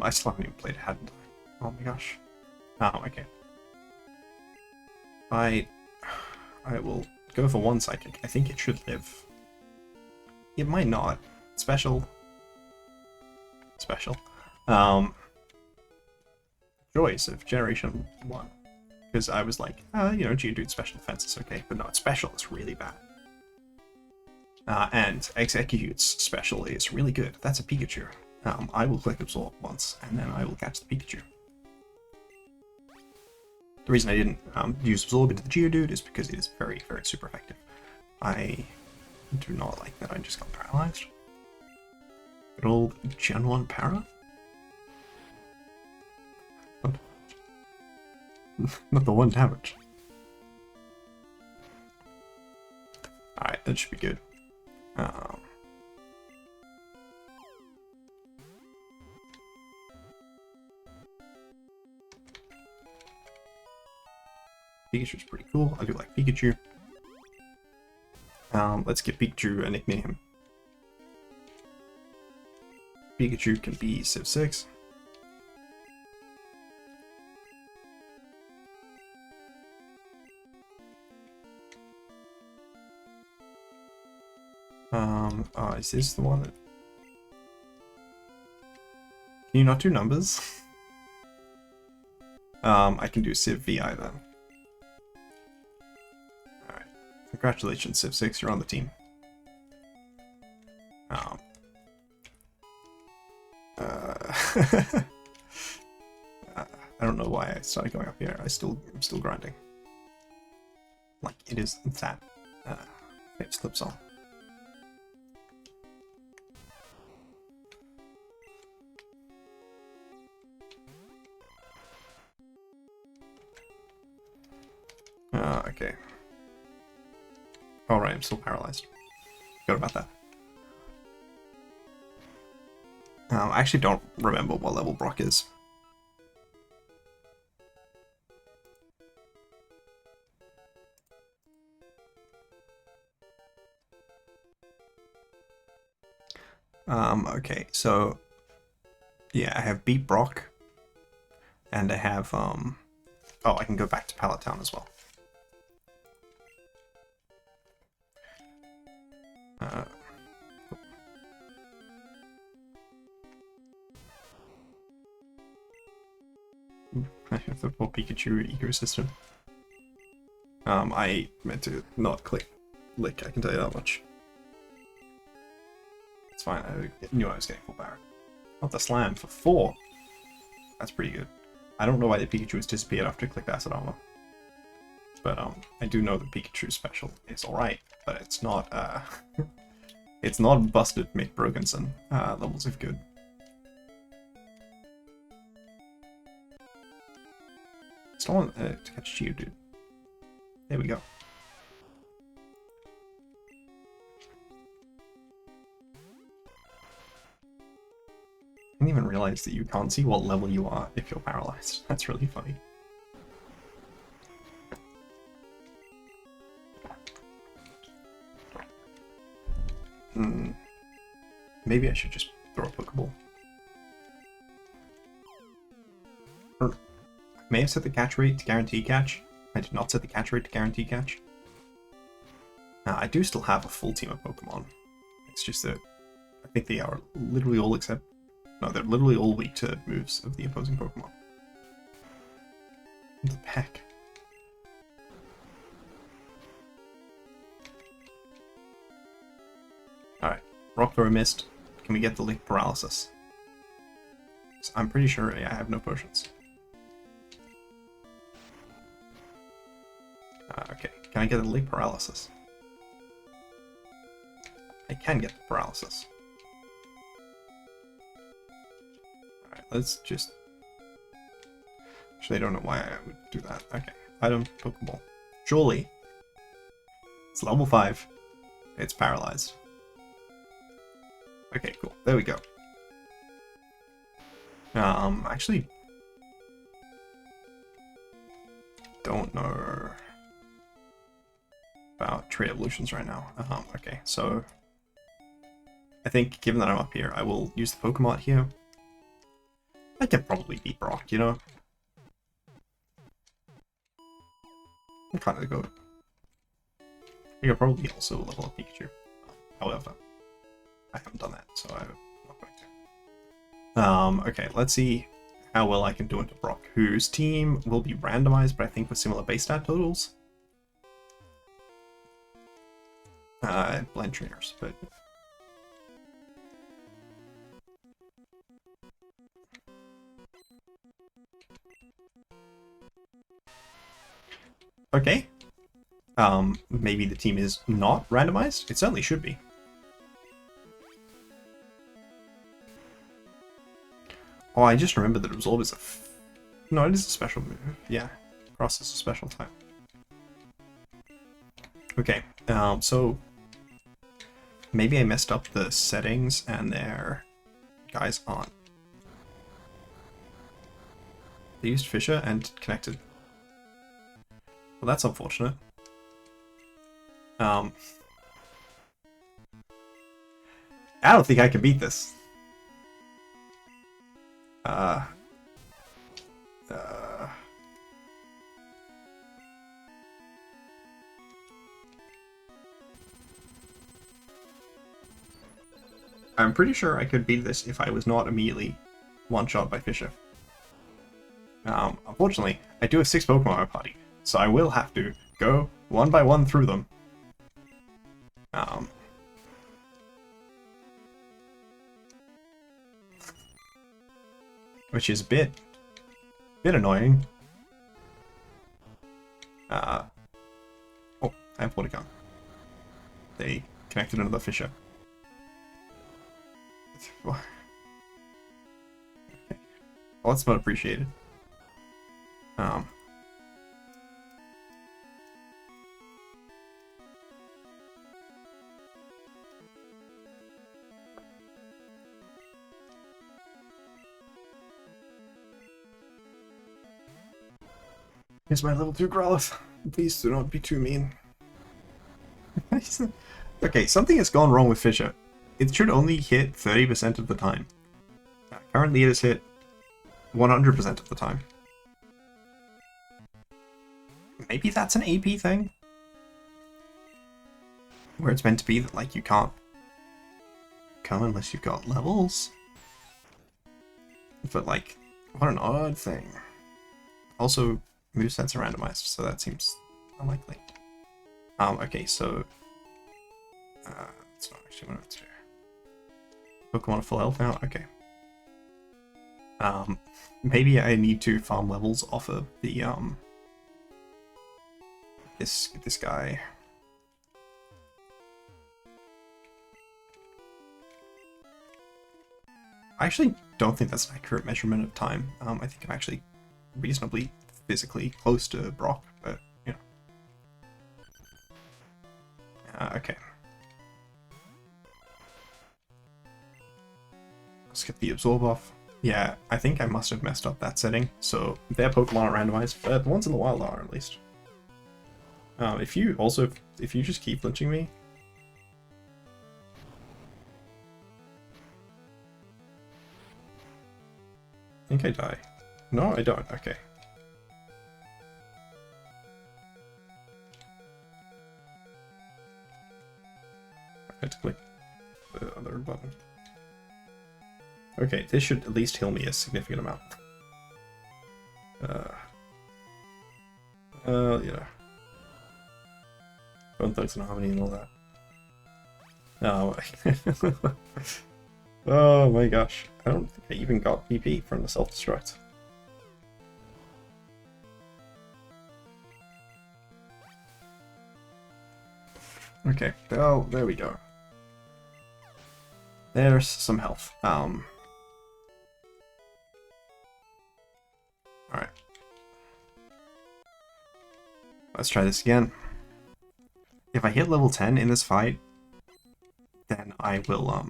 I still haven't even played it, hadn't I? Oh my gosh. Oh, okay. I will go for one psychic. I think it should live. It might not. Special. Joys of Generation 1. Because I was like, you know, Geodude's special defense is okay, but no, it's special, it's really bad. And Execute's special is really good. That's a Pikachu. I will click Absorb once, and then I will catch the Pikachu. The reason I didn't use Absorb into the Geodude is because it is very, very super effective. I do not like that I just got paralyzed. Good old Gen 1 para? Not the one damage. Alright, that should be good. Pikachu's pretty cool. I do like Pikachu. Let's give Pikachu a nickname. Pikachu can be Civ 6. Is this the one that... Can you not do numbers? I can do Civ VI then. Alright. Congratulations, Civ 6, you're on the team. I don't know why I started going up here. I'm still grinding. Like, it is that. It slips on. Okay. Alright, I'm still paralyzed. Forgot about that. I actually don't remember what level Brock is. Okay, so yeah, I have beat Brock, and I have oh, I can go back to Pallet Town as well. I have the poor Pikachu ecosystem. I meant to not click lick, I can tell you that much. It's fine, I knew I was getting full power. Not the slam for 4. That's pretty good. I don't know why the Pikachu has disappeared after I clicked Acid Armor. But I do know the Pikachu special is alright, but it's not it's not busted Mick Brokenson levels of good. Still want to catch Geodude. There we go. I didn't even realize that you can't see what level you are if you're paralyzed. That's really funny. Maybe I should just throw a Pokeball. Or, I may have set the catch rate to guarantee catch. I did not set the catch rate to guarantee catch. I do still have a full team of Pokemon. It's just that I think they are literally all except... No, they're literally all weak to moves of the opposing Pokemon. What the heck? Alright, Rock Throw missed. Can we get the Leaf Paralysis? So I'm pretty sure I have no potions. Okay, can I get the Leaf Paralysis? I can get the Paralysis. Alright, let's just... Actually, I don't know why I would do that. Okay, item, Pokeball. Surely. It's level 5. It's paralyzed. Okay, cool. There we go. Actually... Don't know about Tree Evolutions right now. Okay, so... I think, given that I'm up here, I will use the Pokemon here. I can probably beat Brock, you know? I'm kind of good. I could probably also level up Pikachu. However, I haven't done that, so I'm not going to. Okay, let's see how well I can do into Brock, whose team will be randomized, but I think with similar base stat totals. Blend trainers, but... Okay. Maybe the team is not randomized? It certainly should be. Oh, I just remembered that it was always a... No, it is a special move. Yeah. Cross is a special type. Okay, so... Maybe I messed up the settings and their guys aren't. They used Fissure and connected. Well, that's unfortunate. I don't think I can beat this. I'm pretty sure I could beat this if I was not immediately one-shot by Fissure. Unfortunately, I do have 6 Pokemon in my party, so I will have to go one by one through them. Which is a bit annoying. Oh, I have Water Gun. They connected another Fissure. Well, that's not appreciated. Here's my level 2 Growlithe. Please do not be too mean. Okay, something has gone wrong with Fissure. It should only hit 30% of the time. Currently it is hit 100% of the time. Maybe that's an AP thing? Where it's meant to be that, like, you can't come unless you've got levels? But, like, what an odd thing. Also, movesets are randomized, so that seems unlikely. Okay, so... that's not actually what I want to do. Pokemon full health now? Okay. Maybe I need to farm levels off of the this guy. I actually don't think that's an accurate measurement of time. I think I'm actually reasonably physically close to Brock, but you know. Okay. Let's get the absorb off. Yeah, I think I must have messed up that setting. So their Pokemon are randomized, but the ones in the wild are at least. If you just keep flinching me. I think I die. No, I don't. Okay. I had to click the other button. Okay, this should at least heal me a significant amount. Yeah. Bone Thugs and Harmony and all that. Oh, oh my gosh. I don't think I even got PP from the self-destruct. Okay, oh, there we go. There's some health. Alright. Let's try this again. If I hit level 10 in this fight, then I will,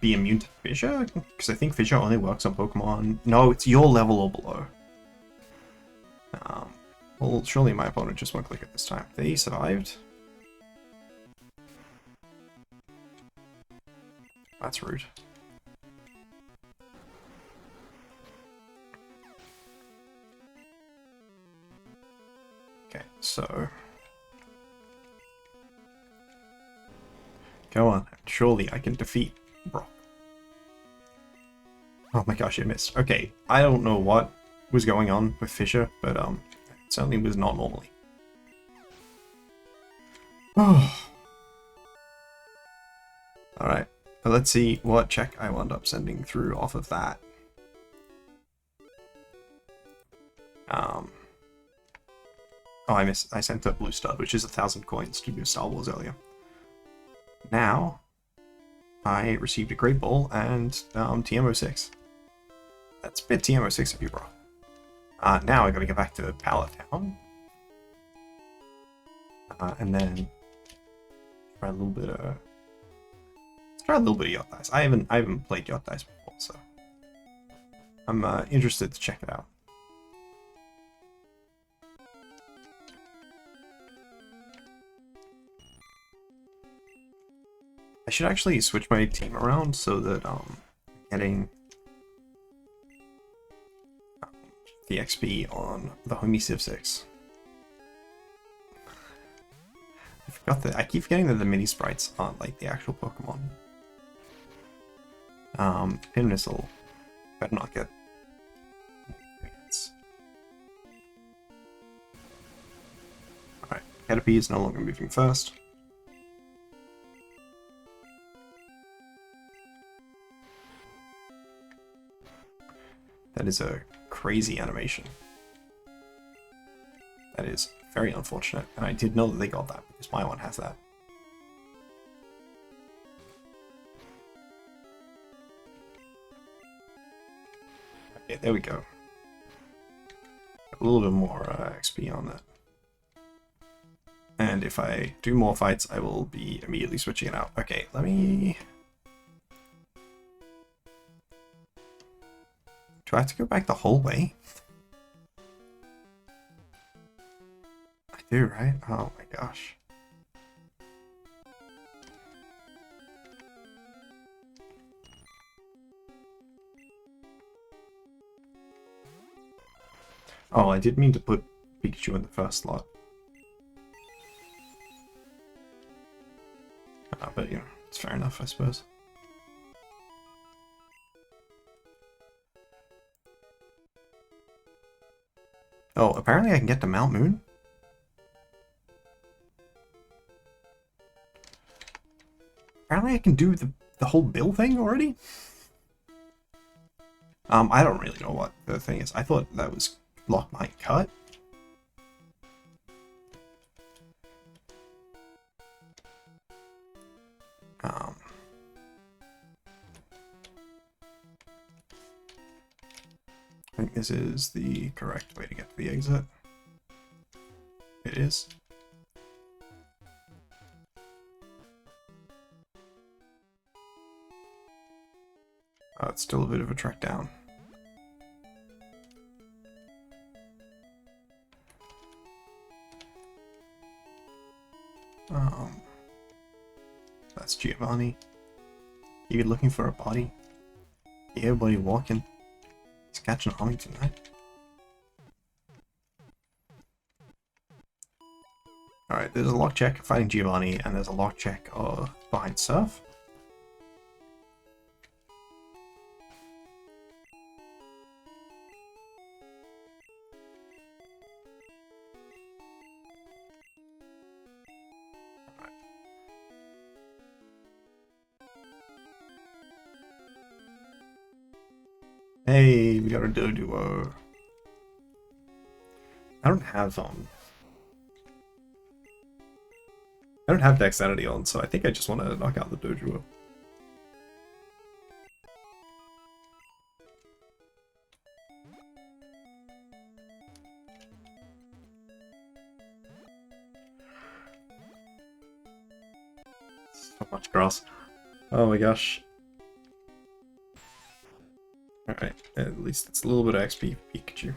be immune to Fissure? Because I think Fissure only works on Pokemon... No, it's your level or below. Well, surely my opponent just won't click it this time. They survived? That's rude. Okay, so... Go on. Surely I can defeat Brock. Oh my gosh, it missed. Okay, I don't know what was going on with Fissure, but it certainly was not normally. Oh. Alright, let's see what check I wound up sending through off of that. Oh, I missed. I sent a blue stud, which is 1,000 coins to do Star Wars earlier. Now, I received a Great Ball and TM06. That's a bit TM06 of you, bro. Now I gotta get back to Pallet Town. And then try a little bit of... Let's try a little bit of Yacht Dice. I haven't played Yacht Dice before, so I'm interested to check it out. I should actually switch my team around so that getting the XP on the homie Civ 6. I forgot that. I keep forgetting that the mini sprites aren't like the actual Pokemon. Pin Missile. Better not get hits. Alright, Caterpie is no longer moving first. That is a crazy animation. That is very unfortunate, and I did know that they got that, because my one has that. Okay, there we go. A little bit more XP on that. And if I do more fights, I will be immediately switching it out. Okay, let me... Do I have to go back the whole way? I do, right? Oh my gosh. Oh, I did mean to put Pikachu in the first slot. But, you know, it's fair enough, I suppose. Oh, apparently I can get to Mount Moon? Apparently I can do the whole bill thing already? I don't really know what the thing is. I thought that was lock my cut. I think this is the correct way to get to the exit. It is. It's still a bit of a trek down. That's Giovanni. You looking for a body? Yeah, buddy, walking. He's catching army tonight. Alright, there's a lock check fighting Giovanni, and there's a lock check behind Surf. Hey, we got a dodo. I don't have dexterity on, so I think I just want to knock out the dojo. So much grass. Oh my gosh. Alright, at least it's a little bit of XP for Pikachu.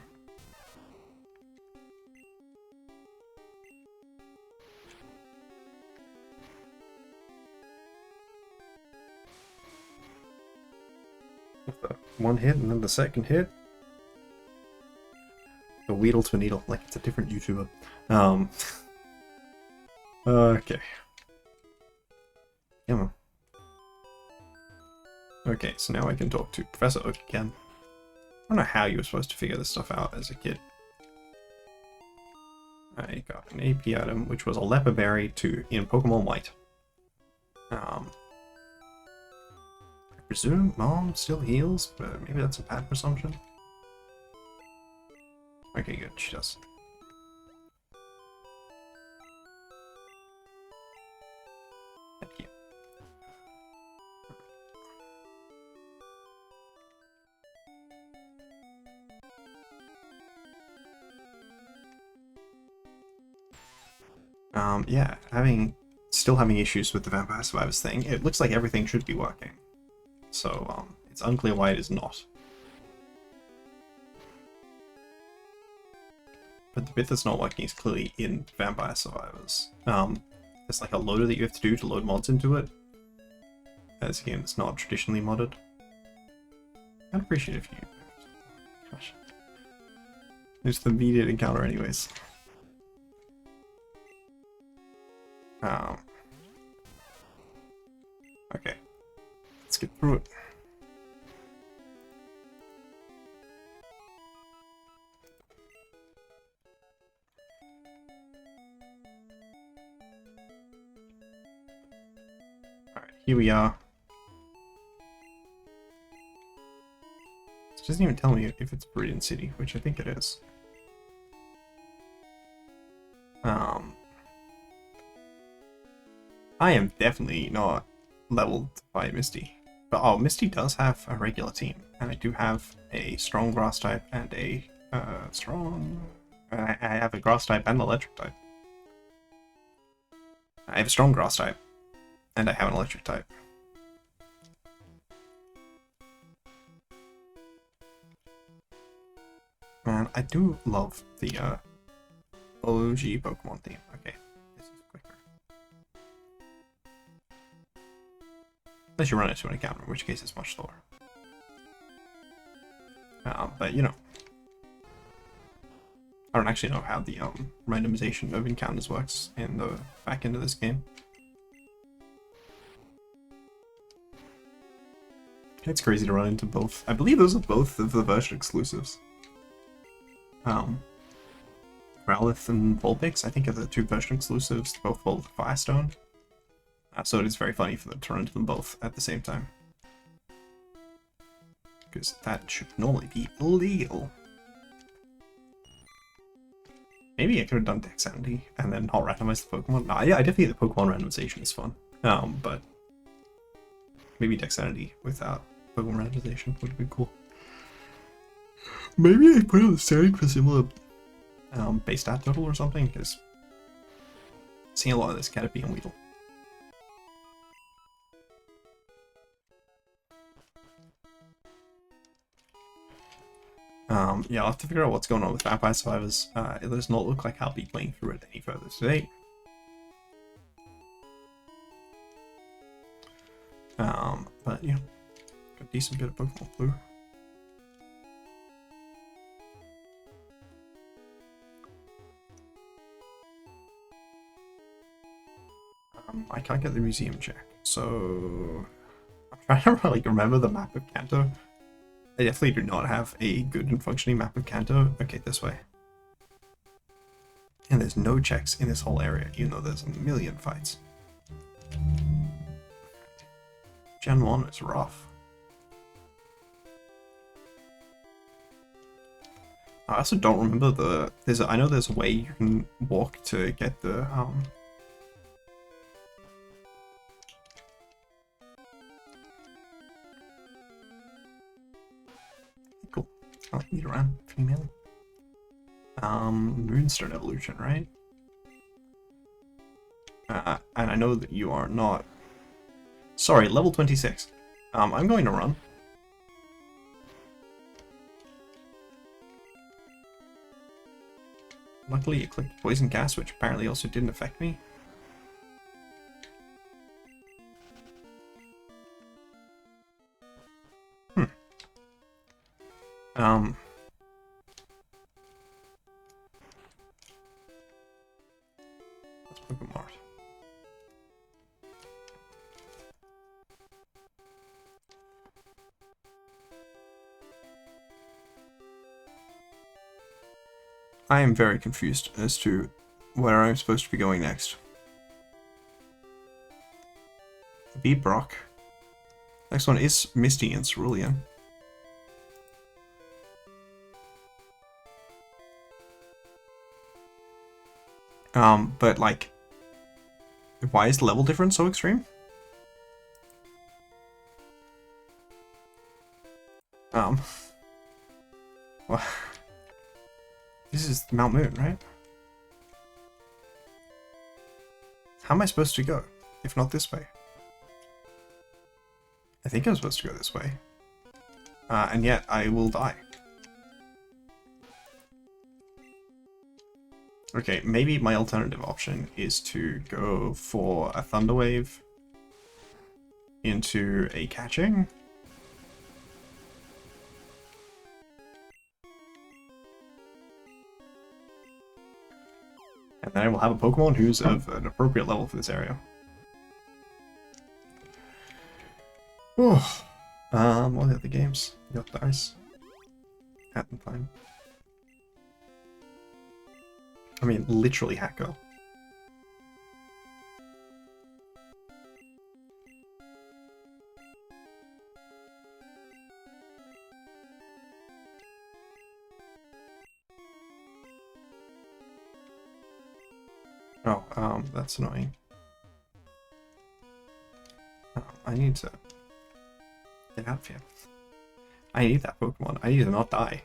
One hit and then the second hit. The Weedle to Needle, like it's a different YouTuber. Okay. Come on. Okay, so now I can talk to Professor Oak again. I don't know how you were supposed to figure this stuff out as a kid. I got an AP item, which was a Leopard Berry in Pokemon White. I presume Mom still heals, but maybe that's a bad presumption. Okay, good, she does. Thank you. Yeah, still having issues with the Vampire Survivors thing. It looks like everything should be working. So, it's unclear why it is not. But the bit that's not working is clearly in Vampire Survivors. There's like a loader that you have to do to load mods into it. As again, it's not traditionally modded. I'd appreciate if you... Gosh. There's the immediate encounter anyways. Okay. Let's get through it. Alright, here we are. It doesn't even tell me if it's Viridian City, which I think it is. I am definitely not leveled by Misty. But oh, Misty does have a regular team, and I do have a strong grass type and a I have a grass type and an electric type. I have a strong grass type, and I have an electric type. And I do love the OG Pokemon theme. Okay, this is quicker. Unless you run into an encounter, in which case it's much slower. But you know, I don't actually know how the randomization of encounters works in the back end of this game. It's crazy to run into both. I believe those are both of the version exclusives. Growlithe and Vulpix, I think, are the two version exclusives, both hold Firestone. So it is very funny for them to run to them both at the same time. Because that should normally be illegal. Maybe I could have done Dexterity and then not randomize the Pokemon. No, yeah, I definitely think the Pokemon randomization is fun. But maybe Dexterity without Pokemon randomization would be cool. Maybe I put on the setting for similar base stat total or something, because seeing a lot of this Caterpie and Weedle. Yeah, I'll have to figure out what's going on with Vampire Survivors. It does not look like I'll be playing through it any further today. But yeah, got a decent bit of Pokemon Blue. I can't get the museum check, so I'm trying to like remember the map of Kanto. I definitely do not have a good and functioning map of Kanto. Okay, this way. And there's no checks in this whole area, even though there's a million fights. Gen 1 is rough. I also don't remember the... I know there's a way you can walk to get the... Cool. I'll eat around female. Moonstone evolution, right? And I know that you are not... Sorry, level 26. I'm going to run. Luckily you clicked poison gas, which apparently also didn't affect me. Let's Pokemon. I am very confused as to where I'm supposed to be going next. Beat Brock. Next one is Misty and Cerulean. But like, why is the level difference so extreme? Well, this is Mount Moon, right? How am I supposed to go, if not this way? I think I'm supposed to go this way. And yet I will die. Okay, maybe my alternative option is to go for a Thunder Wave into a catching. And then I will have a Pokemon who's of an appropriate level for this area. Oh, what are the other games? Yacht Dice. Hat and Time. I mean, literally Hat Girl. Oh, that's annoying. I need to get out of here. I need that Pokemon. I need to not die.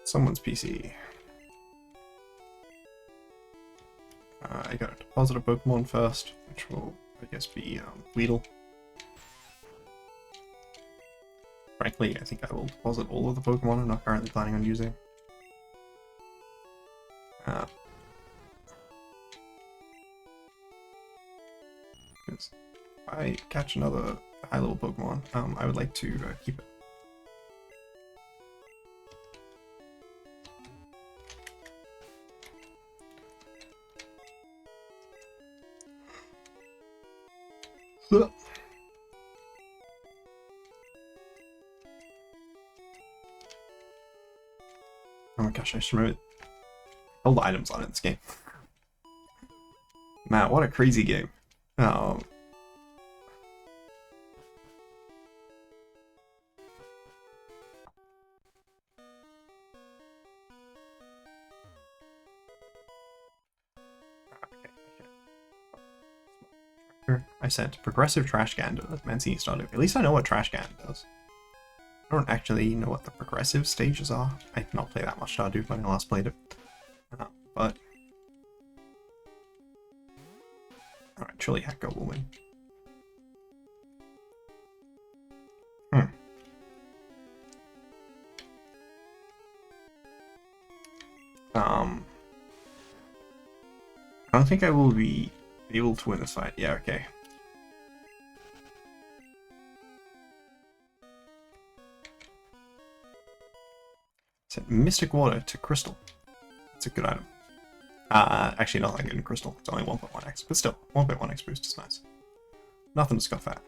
Someone's PC. I gotta deposit a Pokemon first, which will, I guess, be Weedle. Frankly, I think I will deposit all of the Pokemon I'm not currently planning on using. Because if I catch another high-level Pokemon, I would like to keep it. my gosh, I just remembered all the items on in this game. Man, what a crazy game. Oh. I said progressive trash can does. Mancini started. At least I know what trash can does. I don't actually know what the progressive stages are. I did not play that much Stardew when I last played it. But alright, surely Hacker will win. I don't think I will be able to win this fight. Yeah, okay. Set Mystic Water to Crystal. That's a good item. Actually not that good in Crystal. It's only 1.1x, but still, 1.1x boost is nice. Nothing to scoff at.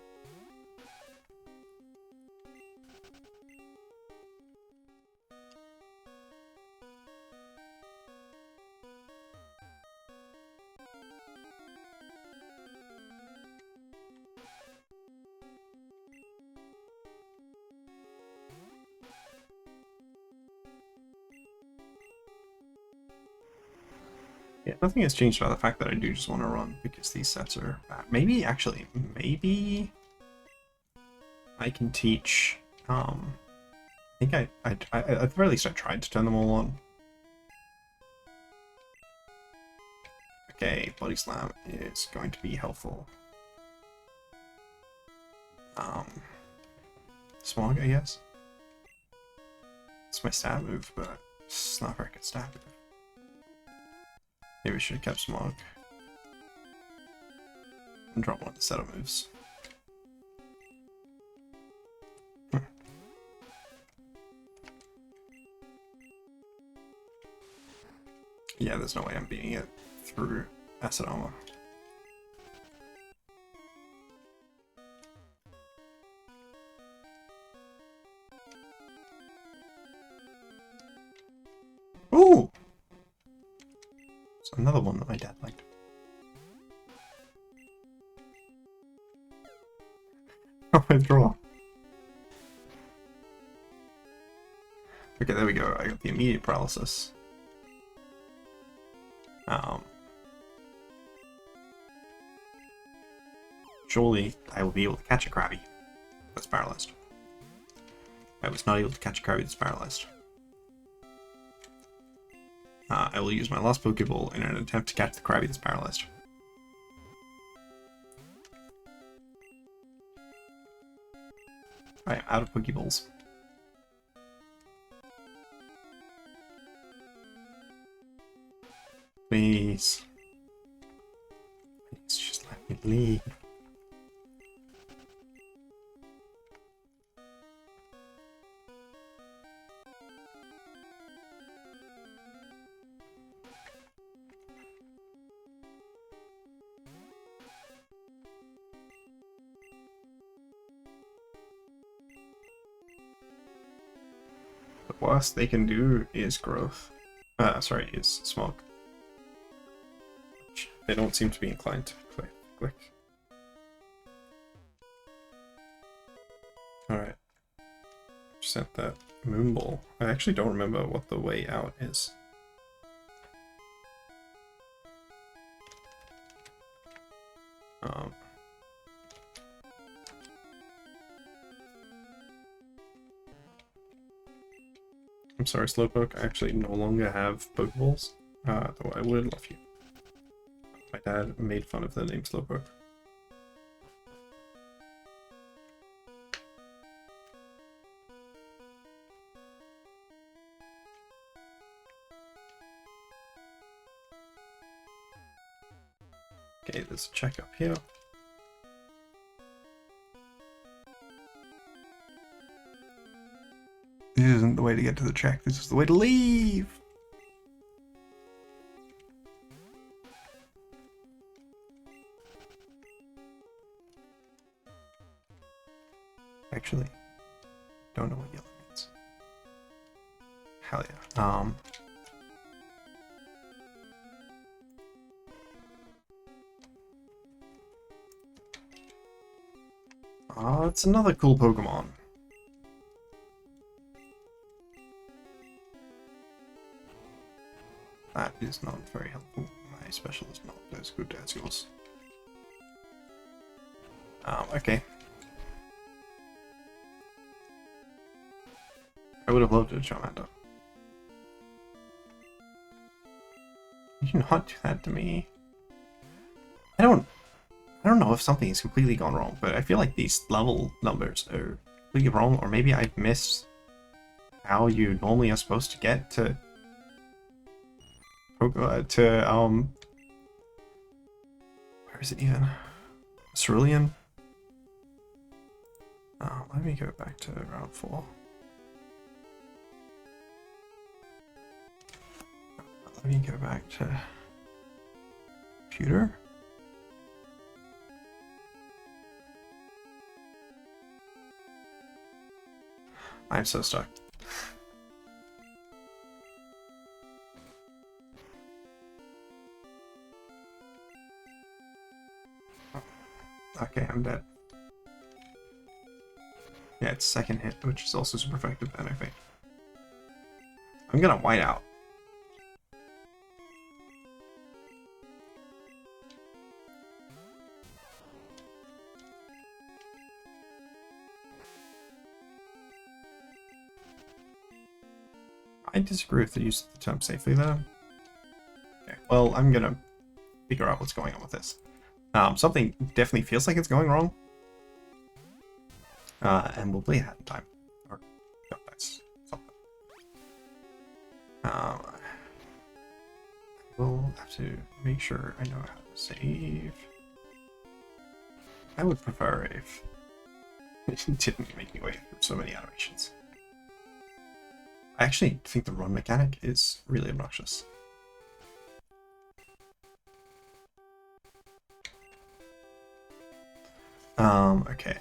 Yeah, nothing has changed about the fact that I do just want to run because these sets are bad. Maybe I can teach. I think at the very least I tried to turn them all on. Okay, Body Slam is going to be helpful. Smog, I guess. It's my stab move, but it's not very good stab move. Maybe we should have kept Smog. And drop one of the setup moves. Yeah, there's no way I'm beating it through acid armor. Ooh! It's another one that my dad liked. Withdraw. Okay, there we go. I got the immediate paralysis. Surely I will be able to catch a Krabby that's paralyzed. I was not able to catch a Krabby that's paralyzed. I will use my last Pokeball in an attempt to catch the Krabby that's paralyzed. I am out of Pokeballs. Please. Please just let me leave. The worst they can do is growth. Is smog. They don't seem to be inclined to click. Alright. Set that Moonball. I actually don't remember what the way out is. I'm sorry, Slowpoke. I actually no longer have Pokeballs, though I would love you. My dad made fun of the name Slowpoke. Okay, there's a check up here. This isn't the way to get to the check, this is the way to leave! Actually, don't know what yellow means. Hell yeah. It's another cool Pokemon. That is not very helpful. My special is not as good as yours. Okay. I would have loved a Charmander. You not do that to me. I don't know if something has completely gone wrong, but I feel like these level numbers are completely wrong, or maybe I've missed how you normally are supposed to get to where is it even? Cerulean? Let me go back to round 4. Let me go back to computer. I'm so stuck. Okay, I'm dead. Yeah, it's second hit, which is also super effective then, I think. I'm gonna white out. I disagree with the use of the term safely there. Okay, well, I'm gonna figure out what's going on with this. Something definitely feels like it's going wrong. And we'll play ahead in time. Or, no, that's something. We'll have to make sure I know how to save. I would prefer if it didn't make me wait through so many animations. I actually think the run mechanic is really obnoxious. Okay.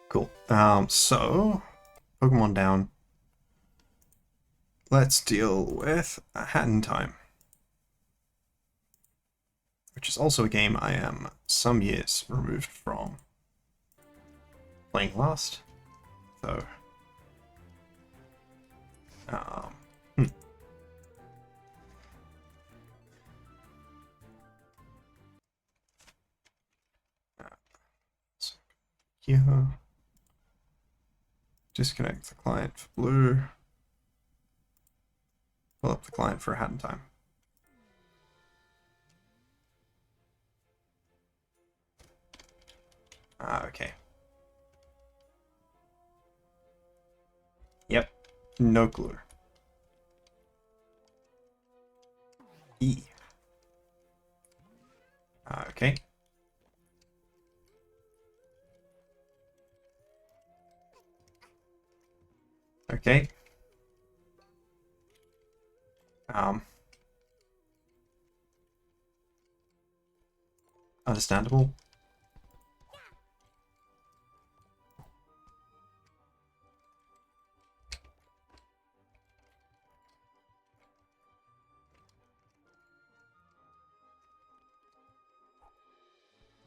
Cool. So Pokemon down. Let's deal with a Hat in Time, which is also a game I am some years removed from playing last. So, so here, disconnect the client for blue. Pull up the client for Hat in Time. Okay. Yep, no clue. E. Okay. Okay. Understandable.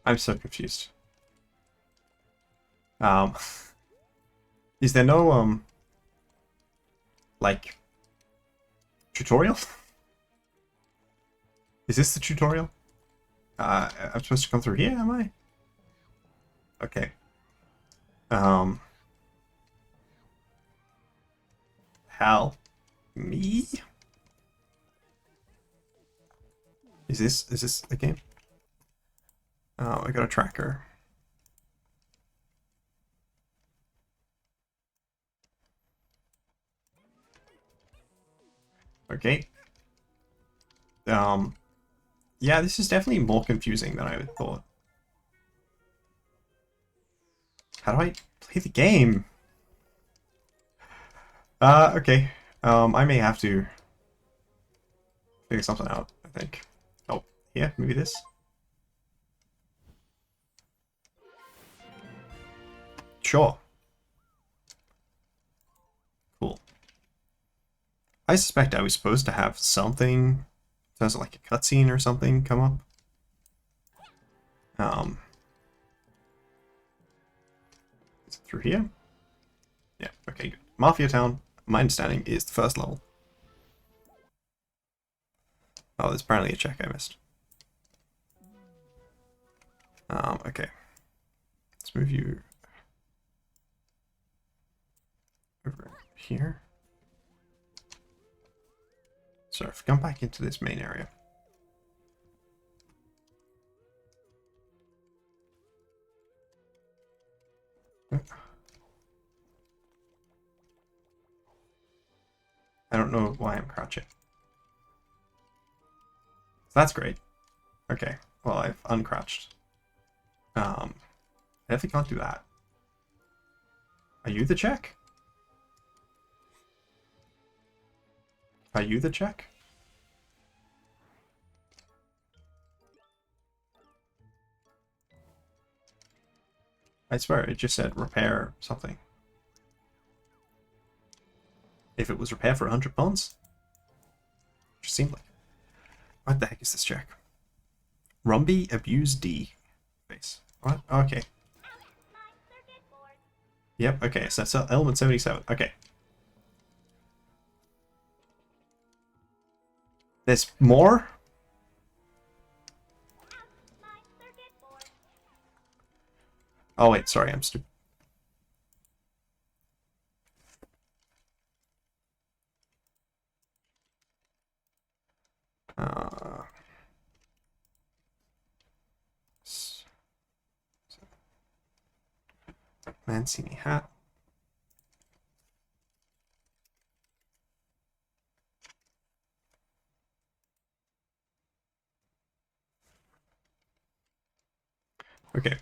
I'm so confused. Is there no, like, tutorial? Is this the tutorial? I'm supposed to come through here, am I? Okay. Help me? Is this a game? Oh, I got a tracker. Okay. Yeah, this is definitely more confusing than I would thought. How do I play the game? Okay. I may have to figure something out, I think. Oh, yeah, maybe this. Sure. Cool. I suspect I was supposed to have something, sounds like a cutscene or something, come up. Is it through here? Yeah, okay, good. Mafia Town, my understanding, is the first level. Oh, there's apparently a check I missed. Okay. Let's move you over here. So if we come back into this main area. I don't know why I'm crouching. That's great. Okay, well I've uncrouched. I definitely can't do that. Are you the check? Are you the check? I swear, it just said repair something. If it was repair for £100? Just seemed like it. What the heck is this check? Rumby abuse D. Face. What? Okay. Yep, okay, so that's element 77. Okay. There's more? Oh wait, sorry, I'm stupid. Mancini hat. Okay.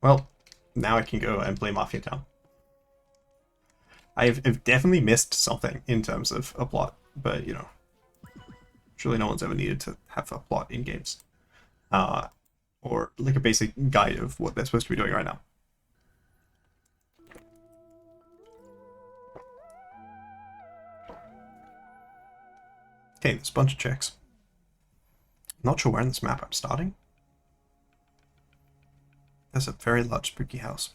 Well, now I can go and play Mafia Town. I've definitely missed something in terms of a plot, but you know, surely no one's ever needed to have a plot in games. Or like a basic guide of what they're supposed to be doing right now. Okay, there's a bunch of checks. Not sure where in this map I'm starting. There's a very large spooky house.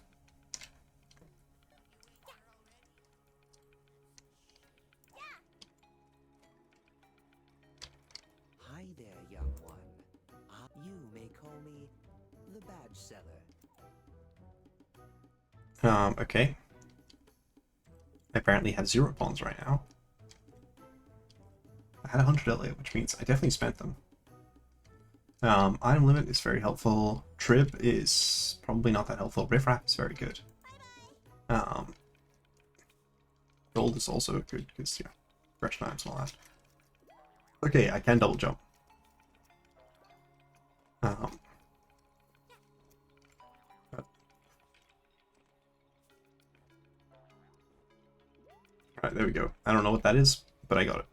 Hi there, young one. You may call me the badge seller. Okay. I apparently have 0 pawns right now. I had 100 earlier, which means I definitely spent them. Item limit is very helpful. Trib is probably not that helpful. Riffraff is very good. Gold is also good because, yeah, fresh knives and all that. Okay, I can double jump. Alright, there we go. I don't know what that is, but I got it.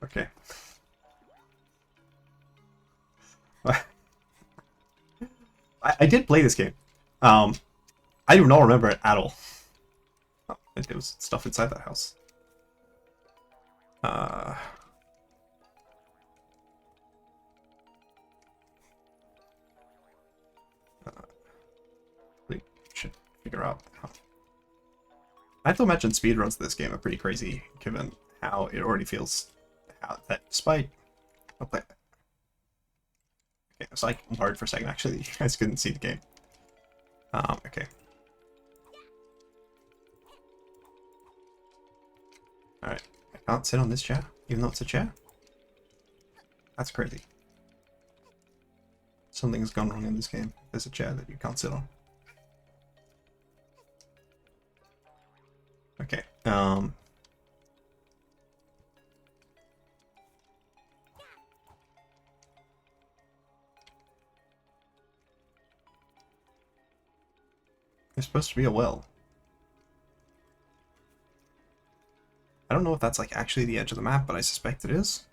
Okay. I did play this game. I do not remember it at all. Oh, there was stuff inside that house. We should figure out how. I have to imagine speedruns of this game are pretty crazy, given how it already feels. That despite. Okay, I was like worried for a second. Actually, you guys couldn't see the game. Okay. Alright. I can't sit on this chair, even though it's a chair? That's crazy. Something's gone wrong in this game. There's a chair that you can't sit on. Okay, there's supposed to be a well. I don't know if that's like actually the edge of the map, but I suspect it is.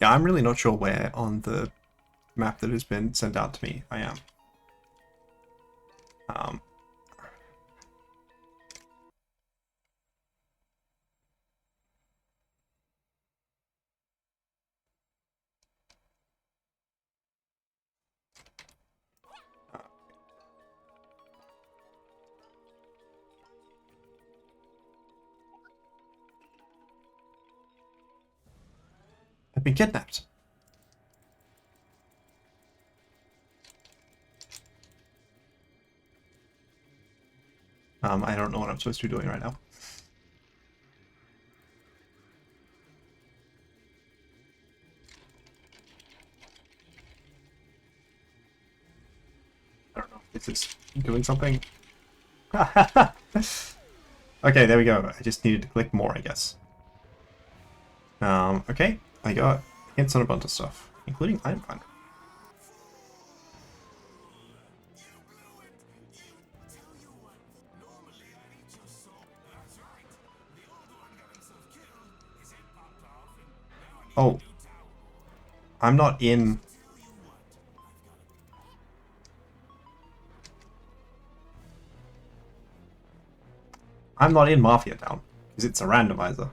Yeah, I'm really not sure where on the map that has been sent out to me I am. Um, I've been kidnapped. I don't know what I'm supposed to be doing right now. I don't know. Is this doing something? Okay, there we go. I just needed to click more, I guess. Okay. I got hints on a bunch of stuff, including item finder. Oh. I'm not in... I'm not in Mafia Town, because it's a randomizer.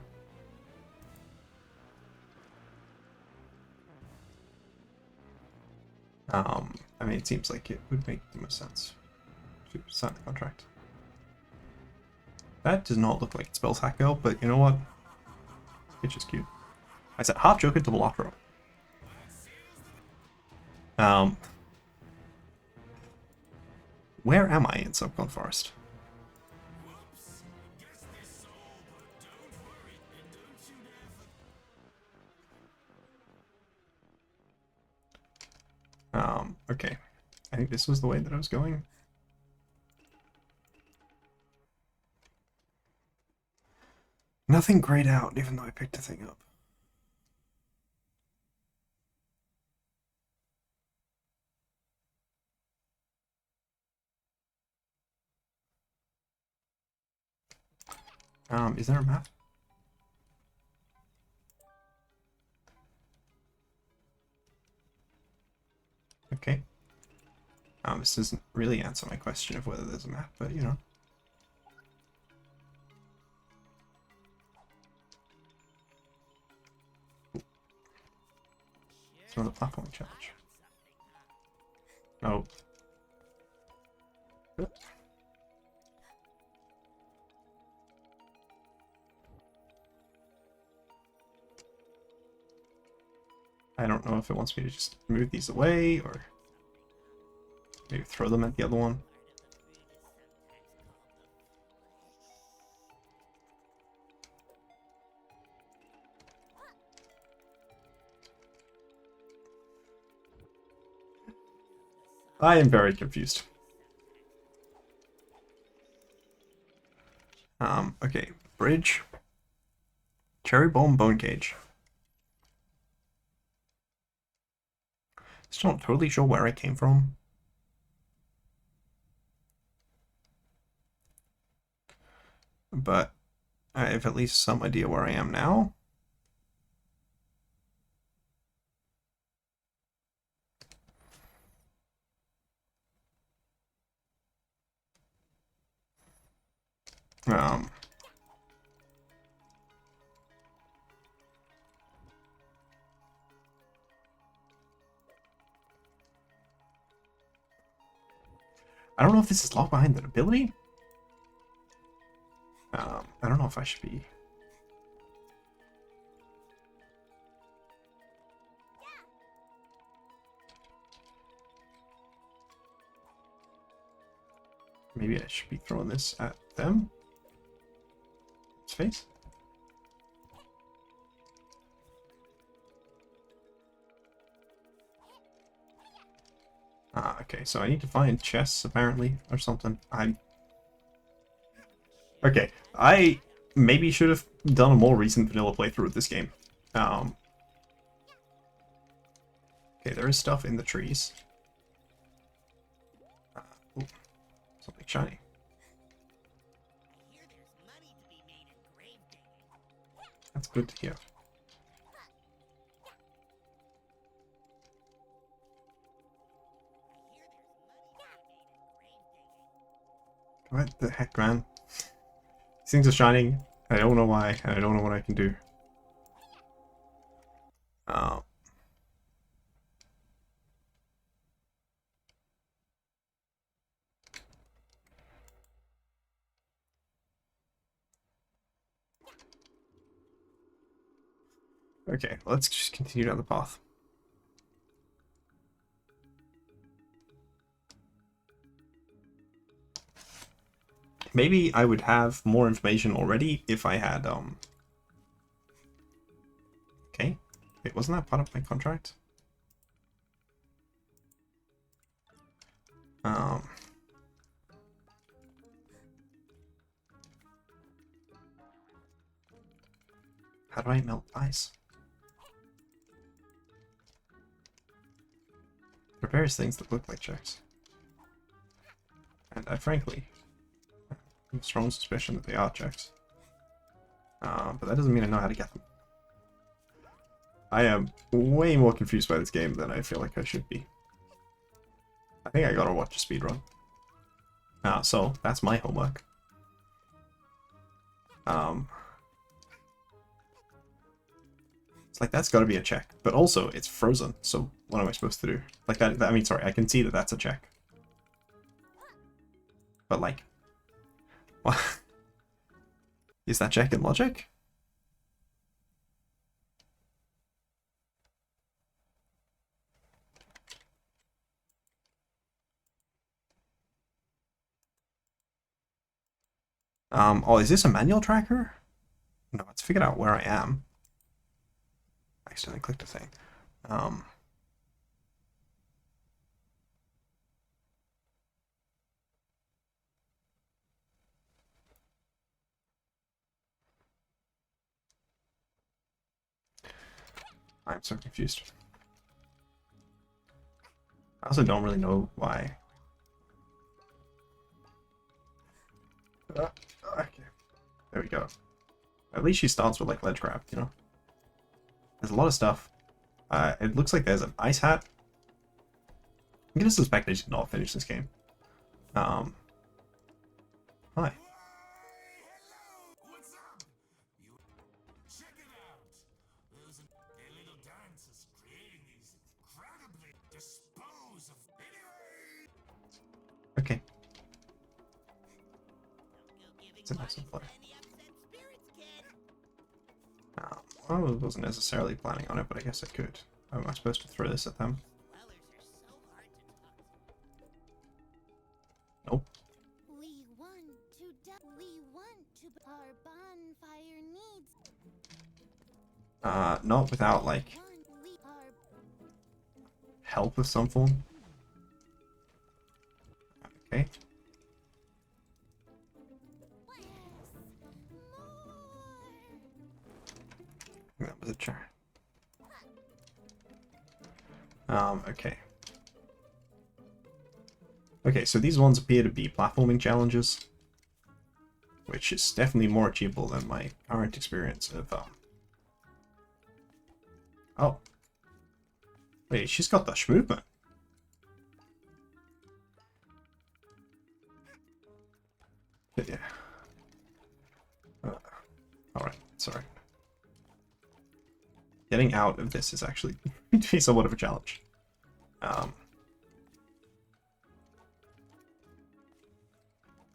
I mean, it seems like it would make the most sense to sign the contract. That does not look like it spells Hack Girl, but you know what? It's just cute. I said half Joker, double opera. Where am I in Subcon Forest? Okay. I think this was the way that I was going. Nothing grayed out, even though I picked a thing up. Is there a map? Okay. This doesn't really answer my question of whether there's a map, but you know. It's another platform challenge. Oh. I don't know if it wants me to just move these away or maybe throw them at the other one. I am very confused. Okay. Bridge. Cherry Bomb Bone Cage. Still not totally sure where I came from. But I have at least some idea where I am now. I don't know if this is locked behind that ability. I don't know if I should be... Maybe I should be throwing this at them. Its face. Okay, so I need to find chests, apparently, or something. Okay, I maybe should have done a more recent vanilla playthrough of this game. Okay, there is stuff in the trees. Ooh, something shiny. That's good to hear. What the heck, man? These things are shining. I don't know why, and I don't know what I can do. Okay, let's just continue down the path. Maybe I would have more information already if I had, Okay. Wait, wasn't that part of my contract? Um... How do I melt ice? There are various things that look like checks. And I frankly have a strong suspicion that they are checks. But that doesn't mean I know how to get them. I am way more confused by this game than I feel like I should be. I think I gotta watch a speedrun. So that's my homework. It's like, that's gotta be a check. But also, it's frozen, so what am I supposed to do? Like, I mean, sorry, I can see that that's a check. But, like, what? Is that check in logic? Oh, is this a manual tracker? No, it's figured out where I am. I accidentally clicked a thing. I'm so confused. I also don't really know why. Okay, there we go. At least she starts with like ledge grab, you know? There's a lot of stuff. It looks like there's an ice hat. I'm gonna suspect I did not finish this game. Hi. Okay. It's a nice play. I wasn't necessarily planning on it, but I guess I could. How am I supposed to throw this at them? Nope. We want to our bonfire needs. Not without like help of some form. Okay. That was a chair. Okay. Okay, so these ones appear to be platforming challenges, which is definitely more achievable than my current experience of, Oh. Wait, she's got the movement. Yeah. Alright, sorry. Getting out of this is actually going to be somewhat of a challenge.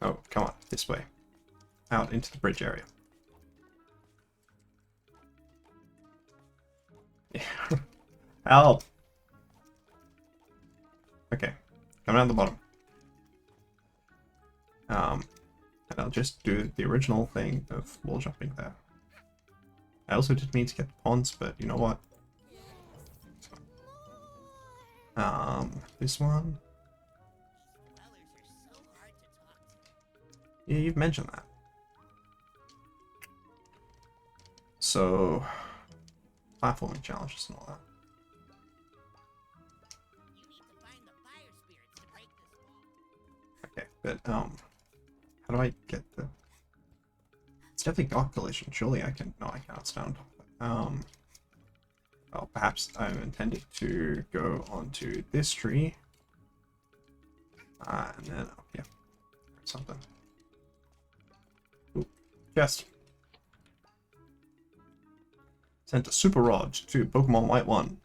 Oh, come on, this way. Out into the bridge area. Yeah. Help! Okay, coming out the bottom. And I'll just do the original thing of wall jumping there. I also did mean to get the ponds, but you know what? This one. Yeah, you've mentioned that. So, platforming challenges and all that. Okay, but how do I get the? It's definitely got collision. Surely I can. No, I can't stand. Well, perhaps I'm intended to go onto this tree, and then yeah, something. Chest. Sent a super rod to Pokemon White 1.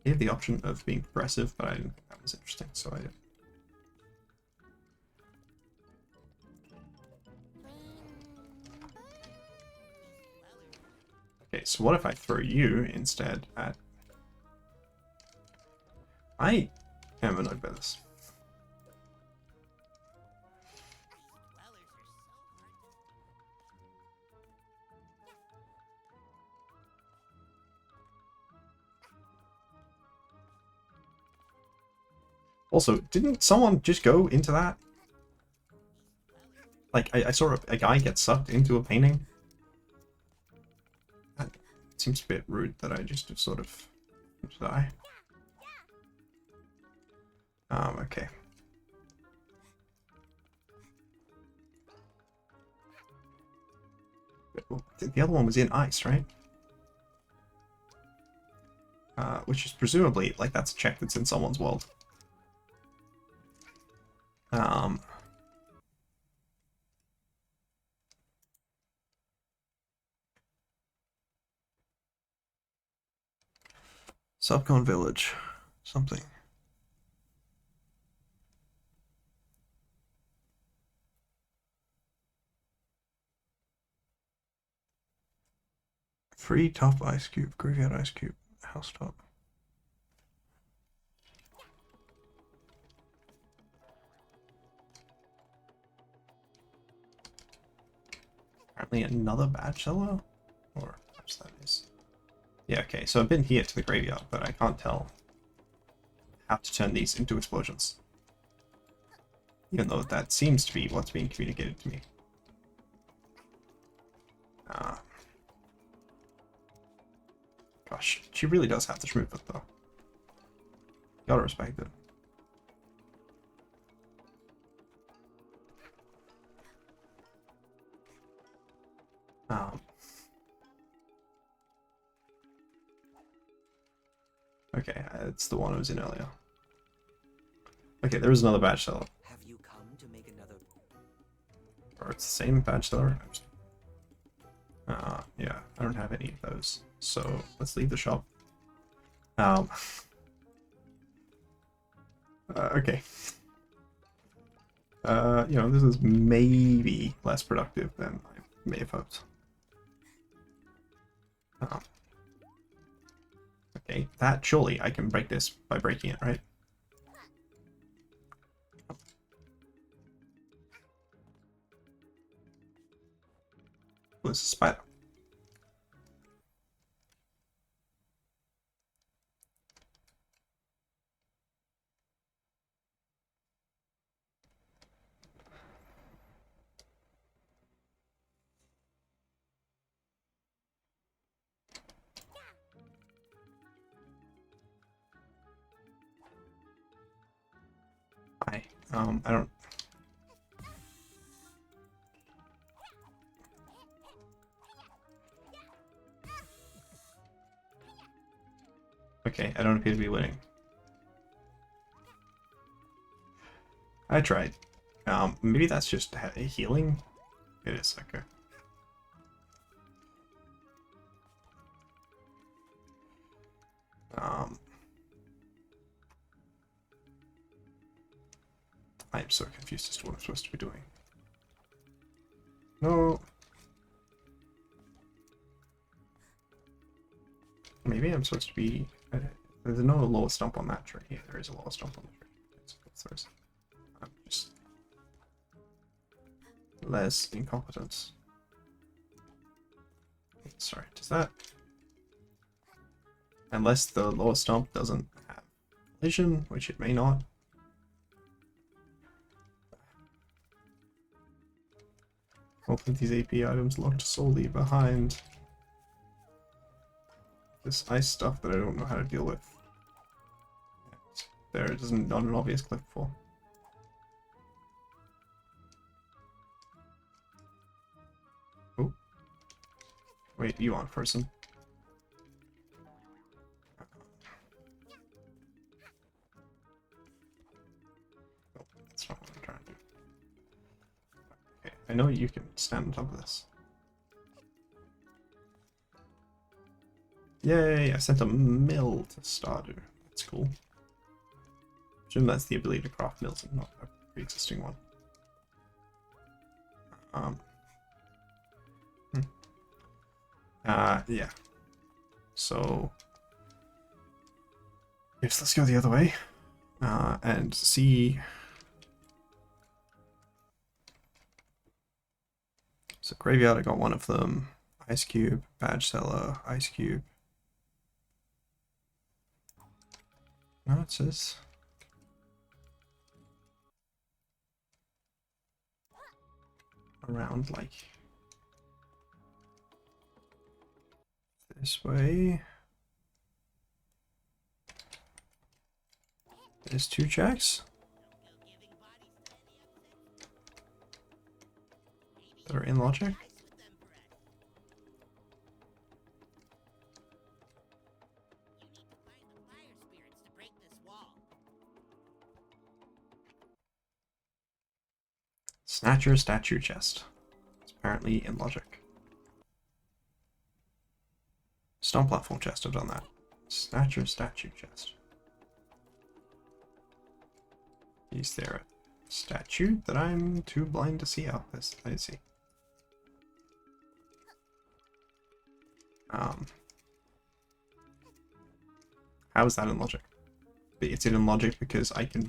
He had the option of being progressive, but I didn't think that was interesting, so I did. Okay, so what if I throw you instead at... I am annoyed by this. Also, didn't someone just go into that? Like, I saw a guy get sucked into a painting. That seems a bit rude that I just sort of die. Okay. The other one was in ice, right? Which is presumably, like, that's a check that's in someone's world. Subcon Village. Something. Free top ice cube, graveyard ice cube, house top. Apparently another badge seller? Or perhaps that is. Yeah, okay, so I've been here to the graveyard, but I can't tell how to turn these into explosions. Even though that seems to be what's being communicated to me. Gosh, she really does have this movement though. Gotta respect it. Okay, it's the one I was in earlier. Okay, there is another badge seller. Have you come to make another? Or it's the same badge seller. Yeah, I don't have any of those. So let's leave the shop. Okay. You know, this is maybe less productive than I may have hoped. Okay, that surely I can break this by breaking it, right? Oh, it's a spider. I don't... Okay, I don't appear to be winning. I tried. Maybe that's just healing? It is, okay. I am so confused as to what I'm supposed to be doing. No. Maybe I'm supposed to be... There's no lower stump on that tree. Yeah, there is a lower stump on the tree. I'm just... less incompetence. Sorry, does that... Unless the lower stump doesn't have collision, which it may not. All of these AP items locked solely behind this ice stuff that I don't know how to deal with. There, it isn't not an obvious click for. Oh. Wait, you on person. Oh, that's not what I'm trying to do. know you can stand on top of this. Yay, I sent a mill to Stardew. That's cool. I assume that's the ability to craft mills and not a pre-existing one. Yeah. So, yes, let's go the other way and see. So graveyard, I got one of them. Ice cube, badge seller, ice cube. No, it says around like this way. There's 2 checks that are in logic. Snatcher statue chest. It's apparently in logic. Stone platform chest, I've done that. Snatcher statue chest. Is there a statue that I'm too blind to see? Oh, this I see. How is that in logic? It's in logic because I can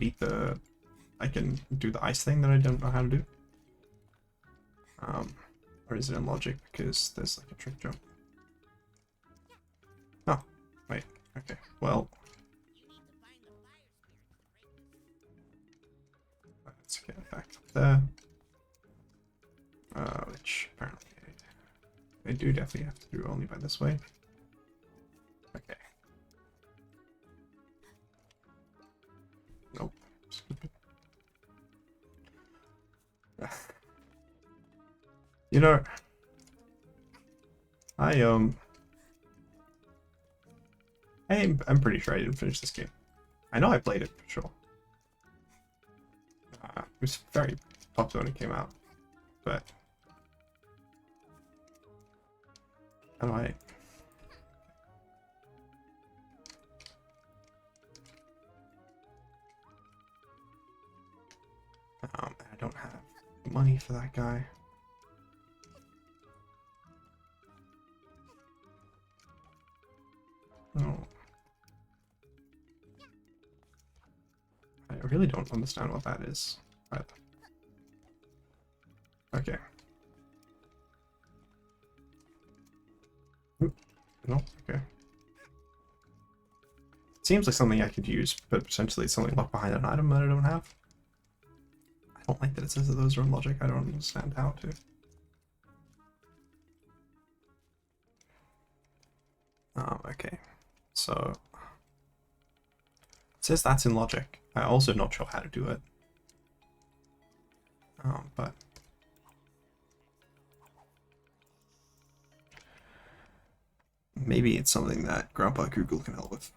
do the ice thing that I don't know how to do. Or is it in logic because there's like a trick jump? Oh, wait. Okay. Well, let's get it back up there. Which apparently I do definitely have to do only by this way. Okay. Nope. Stupid. You know, I'm pretty sure I didn't finish this game. I know I played it for sure. It was very popular when it came out, but how do I? I don't have money for that guy. Oh. I really don't understand what that is. But... okay. Oop. No, okay. It seems like something I could use, but potentially it's something locked behind an item that I don't have. I don't like that it says that those are in logic. I don't understand how to. Okay. So it says that's in logic. I'm also not sure how to do it. But maybe it's something that Grandpa Google can help with.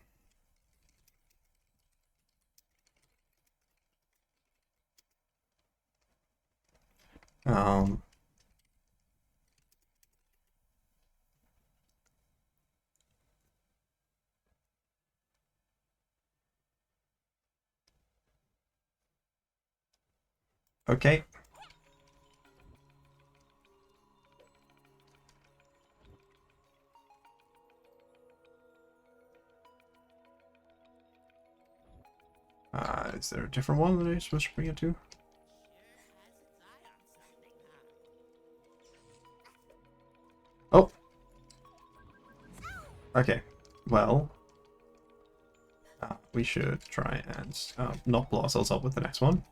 Okay. Is there a different one that I'm supposed to bring it to? Oh. Okay. Well, we should try and not blow ourselves up with the next one.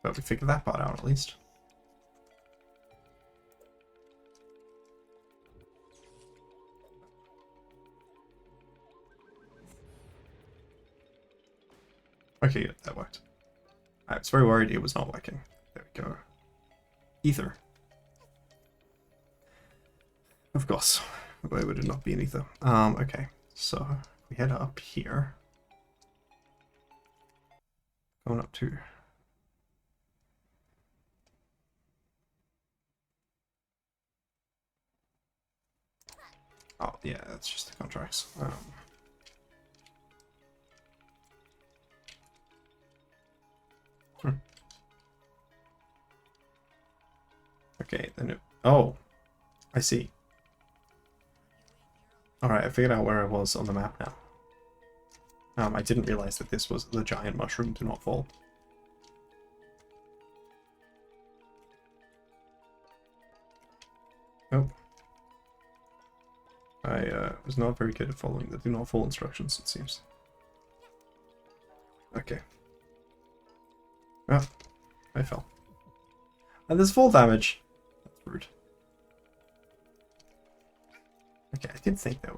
But we figured that part out at least. Okay, yeah, that worked. I was very worried it was not working. There we go. Ether. Of course. Why would it not be an ether? Okay. So we head up here. Going up to Oh, yeah, that's just the contracts. Hmm. Okay, then oh, I see. Alright, I figured out where I was on the map now. I didn't realize that this was the giant mushroom do not fall. Oh. I was not very good at following the do not fall instructions, it seems. Okay. Oh, I fell. And there's fall damage. That's rude. Okay, I did think that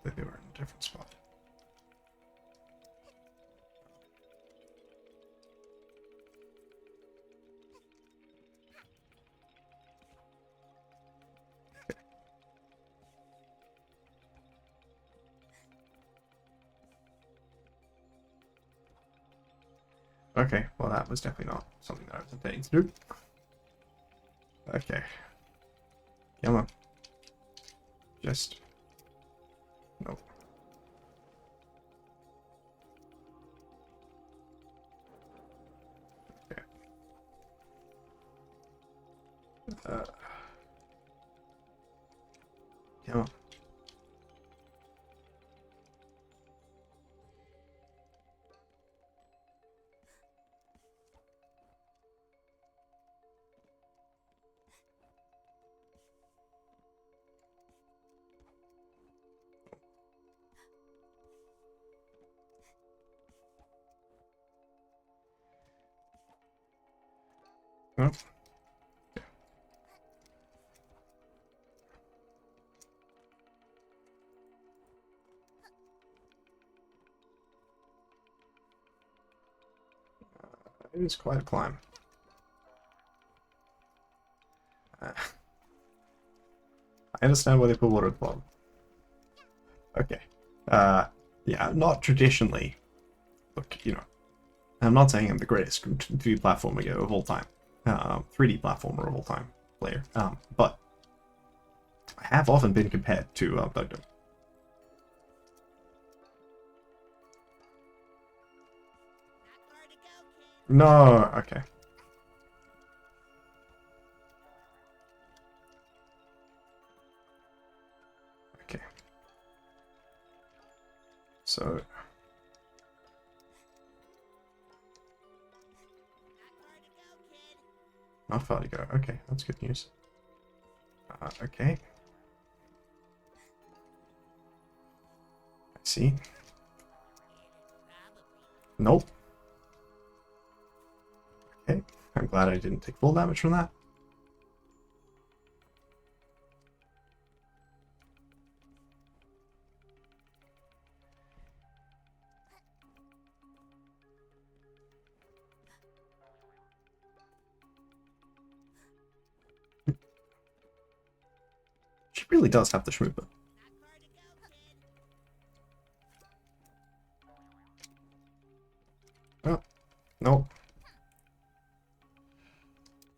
they were in a different spot. Okay, well that was definitely not something that I was intending to do. Okay. Come on. Just... Nope. Okay. Come on. Oh. It is quite a climb. I understand why they put water at the bottom. Okay. Yeah, not traditionally. Look, you know, I'm not saying I'm the greatest 2D platformer of all time. 3D platformer of all time player. But I have often been compared to Dugdug. No, okay. Okay. So... Not far to go. Okay, that's good news. Okay. I see. Nope. Okay, I'm glad I didn't take full damage from that. She really does have the Shmooper. Oh, nope.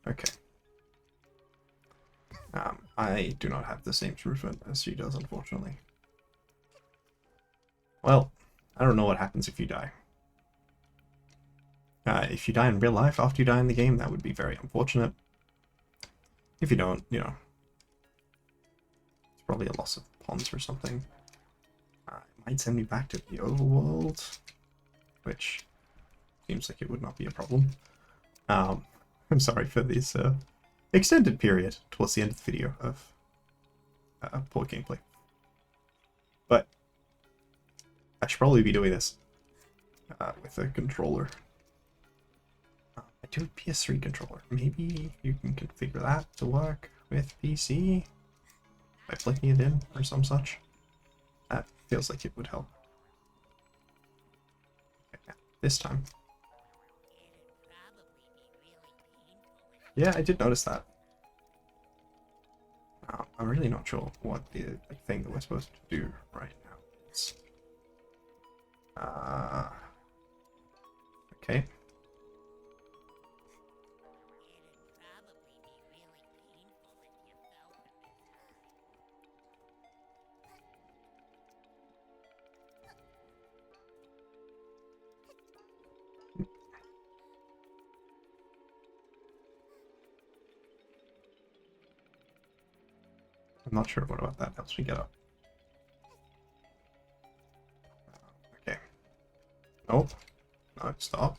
Okay. I do not have the same Shmooper as she does, unfortunately. Well, I don't know what happens if you die. If you die in real life after you die in the game, that would be very unfortunate. If you don't, you know, it's probably a loss of pawns or something. It might send me back to the overworld, which seems like it would not be a problem. I'm sorry for this extended period towards the end of the video of poor gameplay. But I should probably be doing this with a controller. I do a PS3 controller. Maybe you can configure that to work with PC by flicking it in or some such. That feels like it would help. Okay, this time. Yeah, I did notice that. I'm really not sure what the thing that we're supposed to do right now is. Okay. I'm not sure what about that helps me get up. Okay. Nope. No, stop.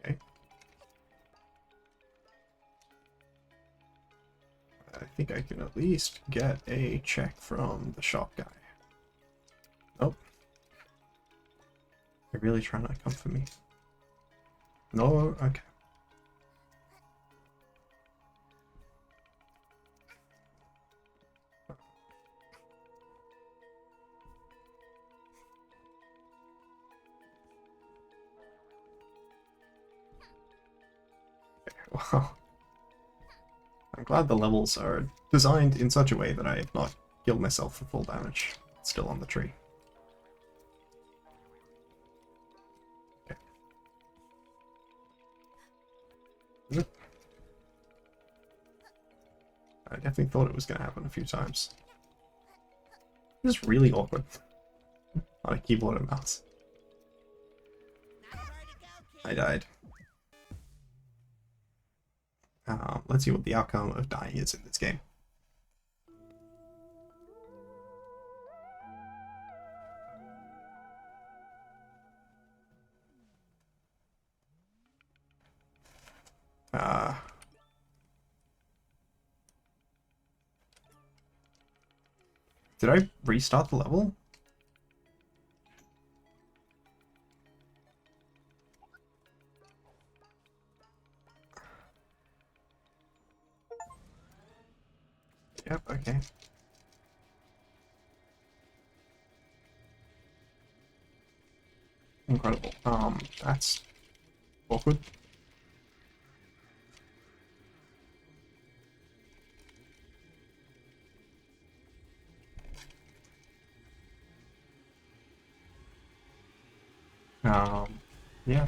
Okay. I think I can at least get a check from the shop guy. Nope. They're really trying to come for me. No, okay. Well, I'm glad the levels are designed in such a way that I have not killed myself for full damage. It's still on the tree. Okay. Yep. I definitely thought it was going to happen a few times. It's really awkward on a keyboard and mouse. I died. Let's see what the outcome of dying is in this game. Did I restart the level? Yep, okay. Incredible. That's awkward. Yeah.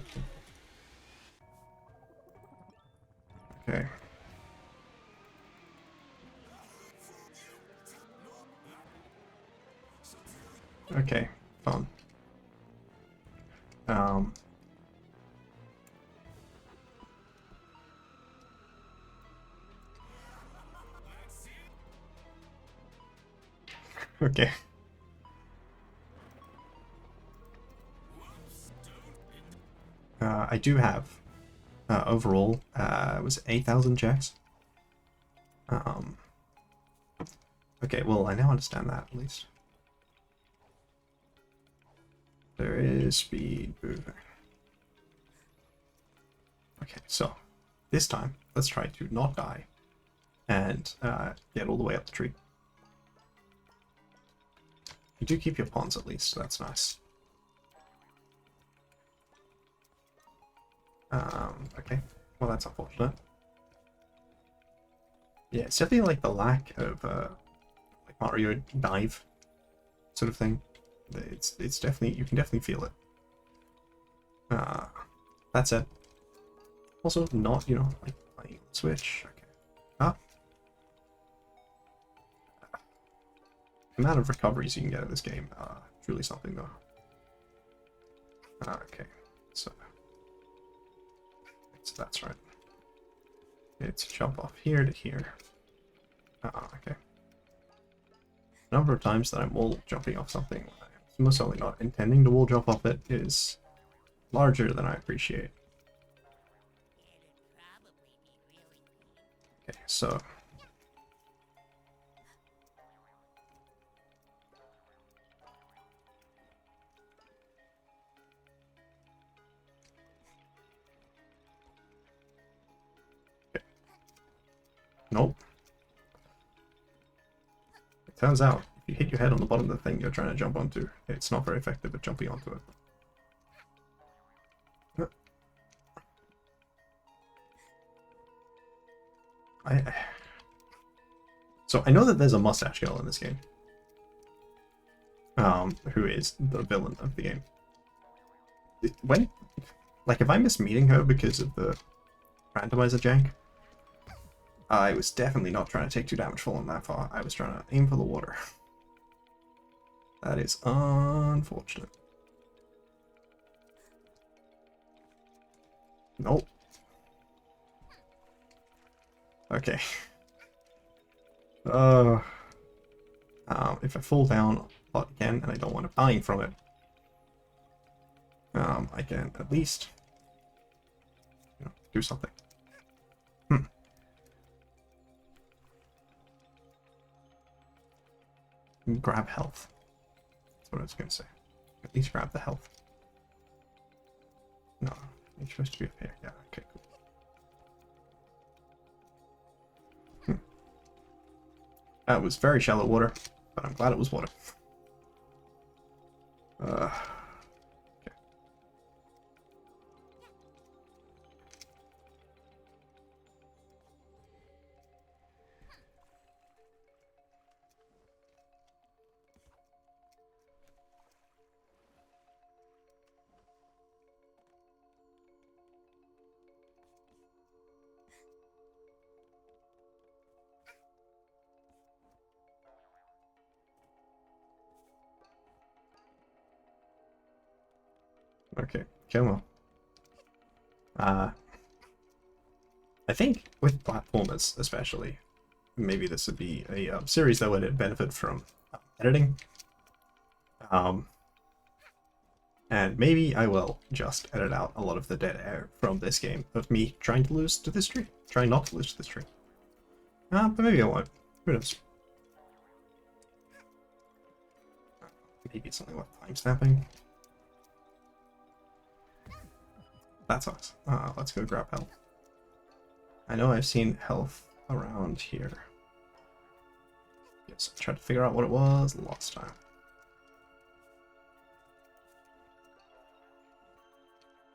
Okay. Okay, fun. Okay. I do have, overall, was it 8,000 checks? Okay, well, I now understand that, at least. There is speed moving. Okay, so, this time, let's try to not die, and, get all the way up the tree. You do keep your pawns, at least, so that's nice. Okay. Well, that's unfortunate. Yeah, it's definitely like the lack of, like Mario dive sort of thing. It's definitely, you can definitely feel it. That said, also not, you know, like playing Switch. Okay. Ah. The amount of recoveries you can get in this game, truly something though. Okay, so that's right. It's jump off here to here. Okay. Number of times that I'm wall jumping off something, I'm most certainly not intending to wall jump off it, is larger than I appreciate. Okay, so nope. It turns out, if you hit your head on the bottom of the thing you're trying to jump onto, it's not very effective at jumping onto it. So I know that there's a mustache girl in this game. Who is the villain of the game. When, like, if I miss meeting her because of the randomizer jank, I was definitely not trying to take 2 damage falling that far. I was trying to aim for the water. That is unfortunate. Nope. Okay. If I fall down a lot again and I don't want to buy from it, I can at least do something. Grab health. That's what I was going to say. At least grab the health. No, you're supposed to be up here. Yeah, okay, cool. That was very shallow water, but I'm glad it was water. Okay. Okay, come on. I think with platformers, especially, maybe this would be a series that would benefit from editing. And maybe I will just edit out a lot of the dead air from this game of me trying to lose to this tree. Trying not to lose to this tree. But maybe I won't. Who knows? Maybe it's something like time snapping. That sucks. Let's go grab health. I know I've seen health around here. Yes, I tried to figure out what it was last time.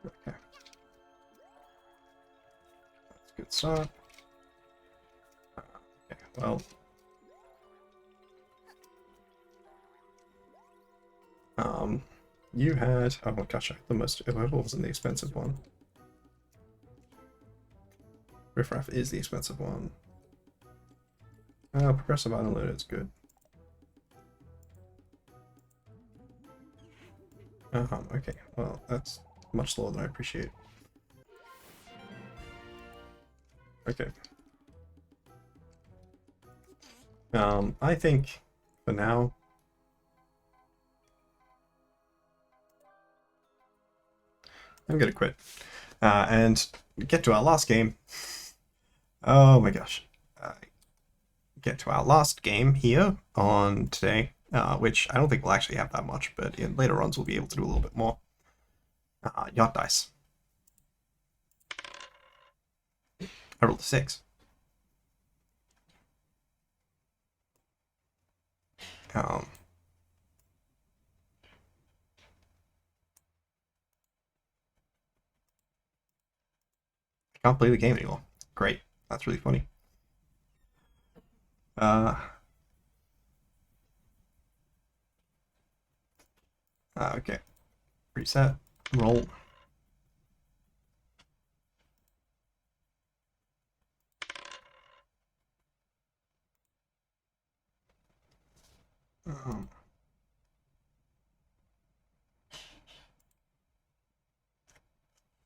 Okay. That's a good start. Okay, well. You had, oh my gosh, the most, what wasn't the expensive one? Riffraff is the expensive one. Progressive unloaded is good. Okay, well, that's much slower than I appreciate. Okay. I think, for now, I'm gonna quit. And get to our last game. Oh my gosh. Get to our last game here on today, which I don't think we'll actually have that much, but in later runs we'll be able to do a little bit more. Yacht dice. I rolled a 6. I can't play the game anymore. Great. That's really funny. Okay. Reset. Roll.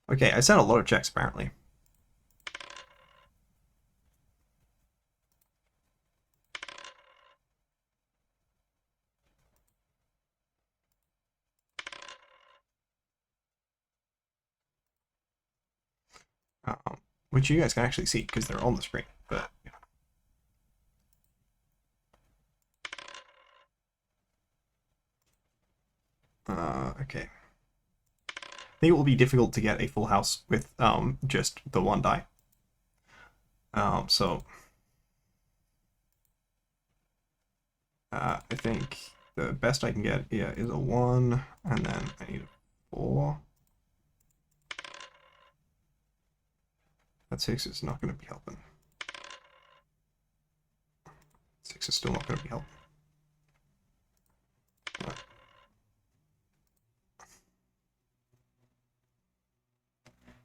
Okay, I sent a lot of checks apparently. Which you guys can actually see because they're on the screen, but okay. I think it will be difficult to get a full house with just the one die. So I think the best I can get here is a 1, and then I need a 4. That 6 is not going to be helping. 6 is still not going to be helping.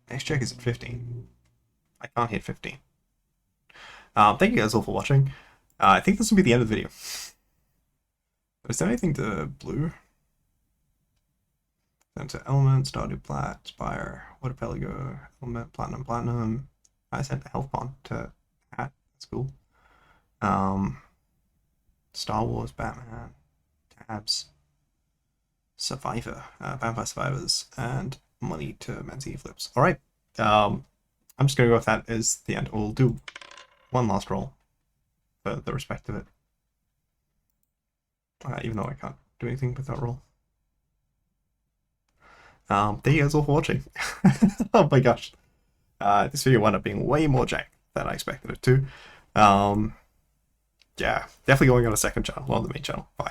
Next check is at 15. I can't hit 15. Thank you guys all for watching. I think this will be the end of the video. Is there anything to blue? Then to Element, Stardew Plat, Spire, Water Pelago, Element, Platinum. I sent a health bond to Hat. That's cool. Star Wars, Batman, Tabs, Survivor, Vampire Survivors, and money to Manzi Flips. Alright. I'm just gonna go with that as the end. We'll do one last roll for the respect of it. Even though I can't do anything with that roll. Thank you guys all for watching. Oh my gosh. This video wound up being way more jank than I expected it to. Yeah, definitely going on a second channel, not the main channel. Bye.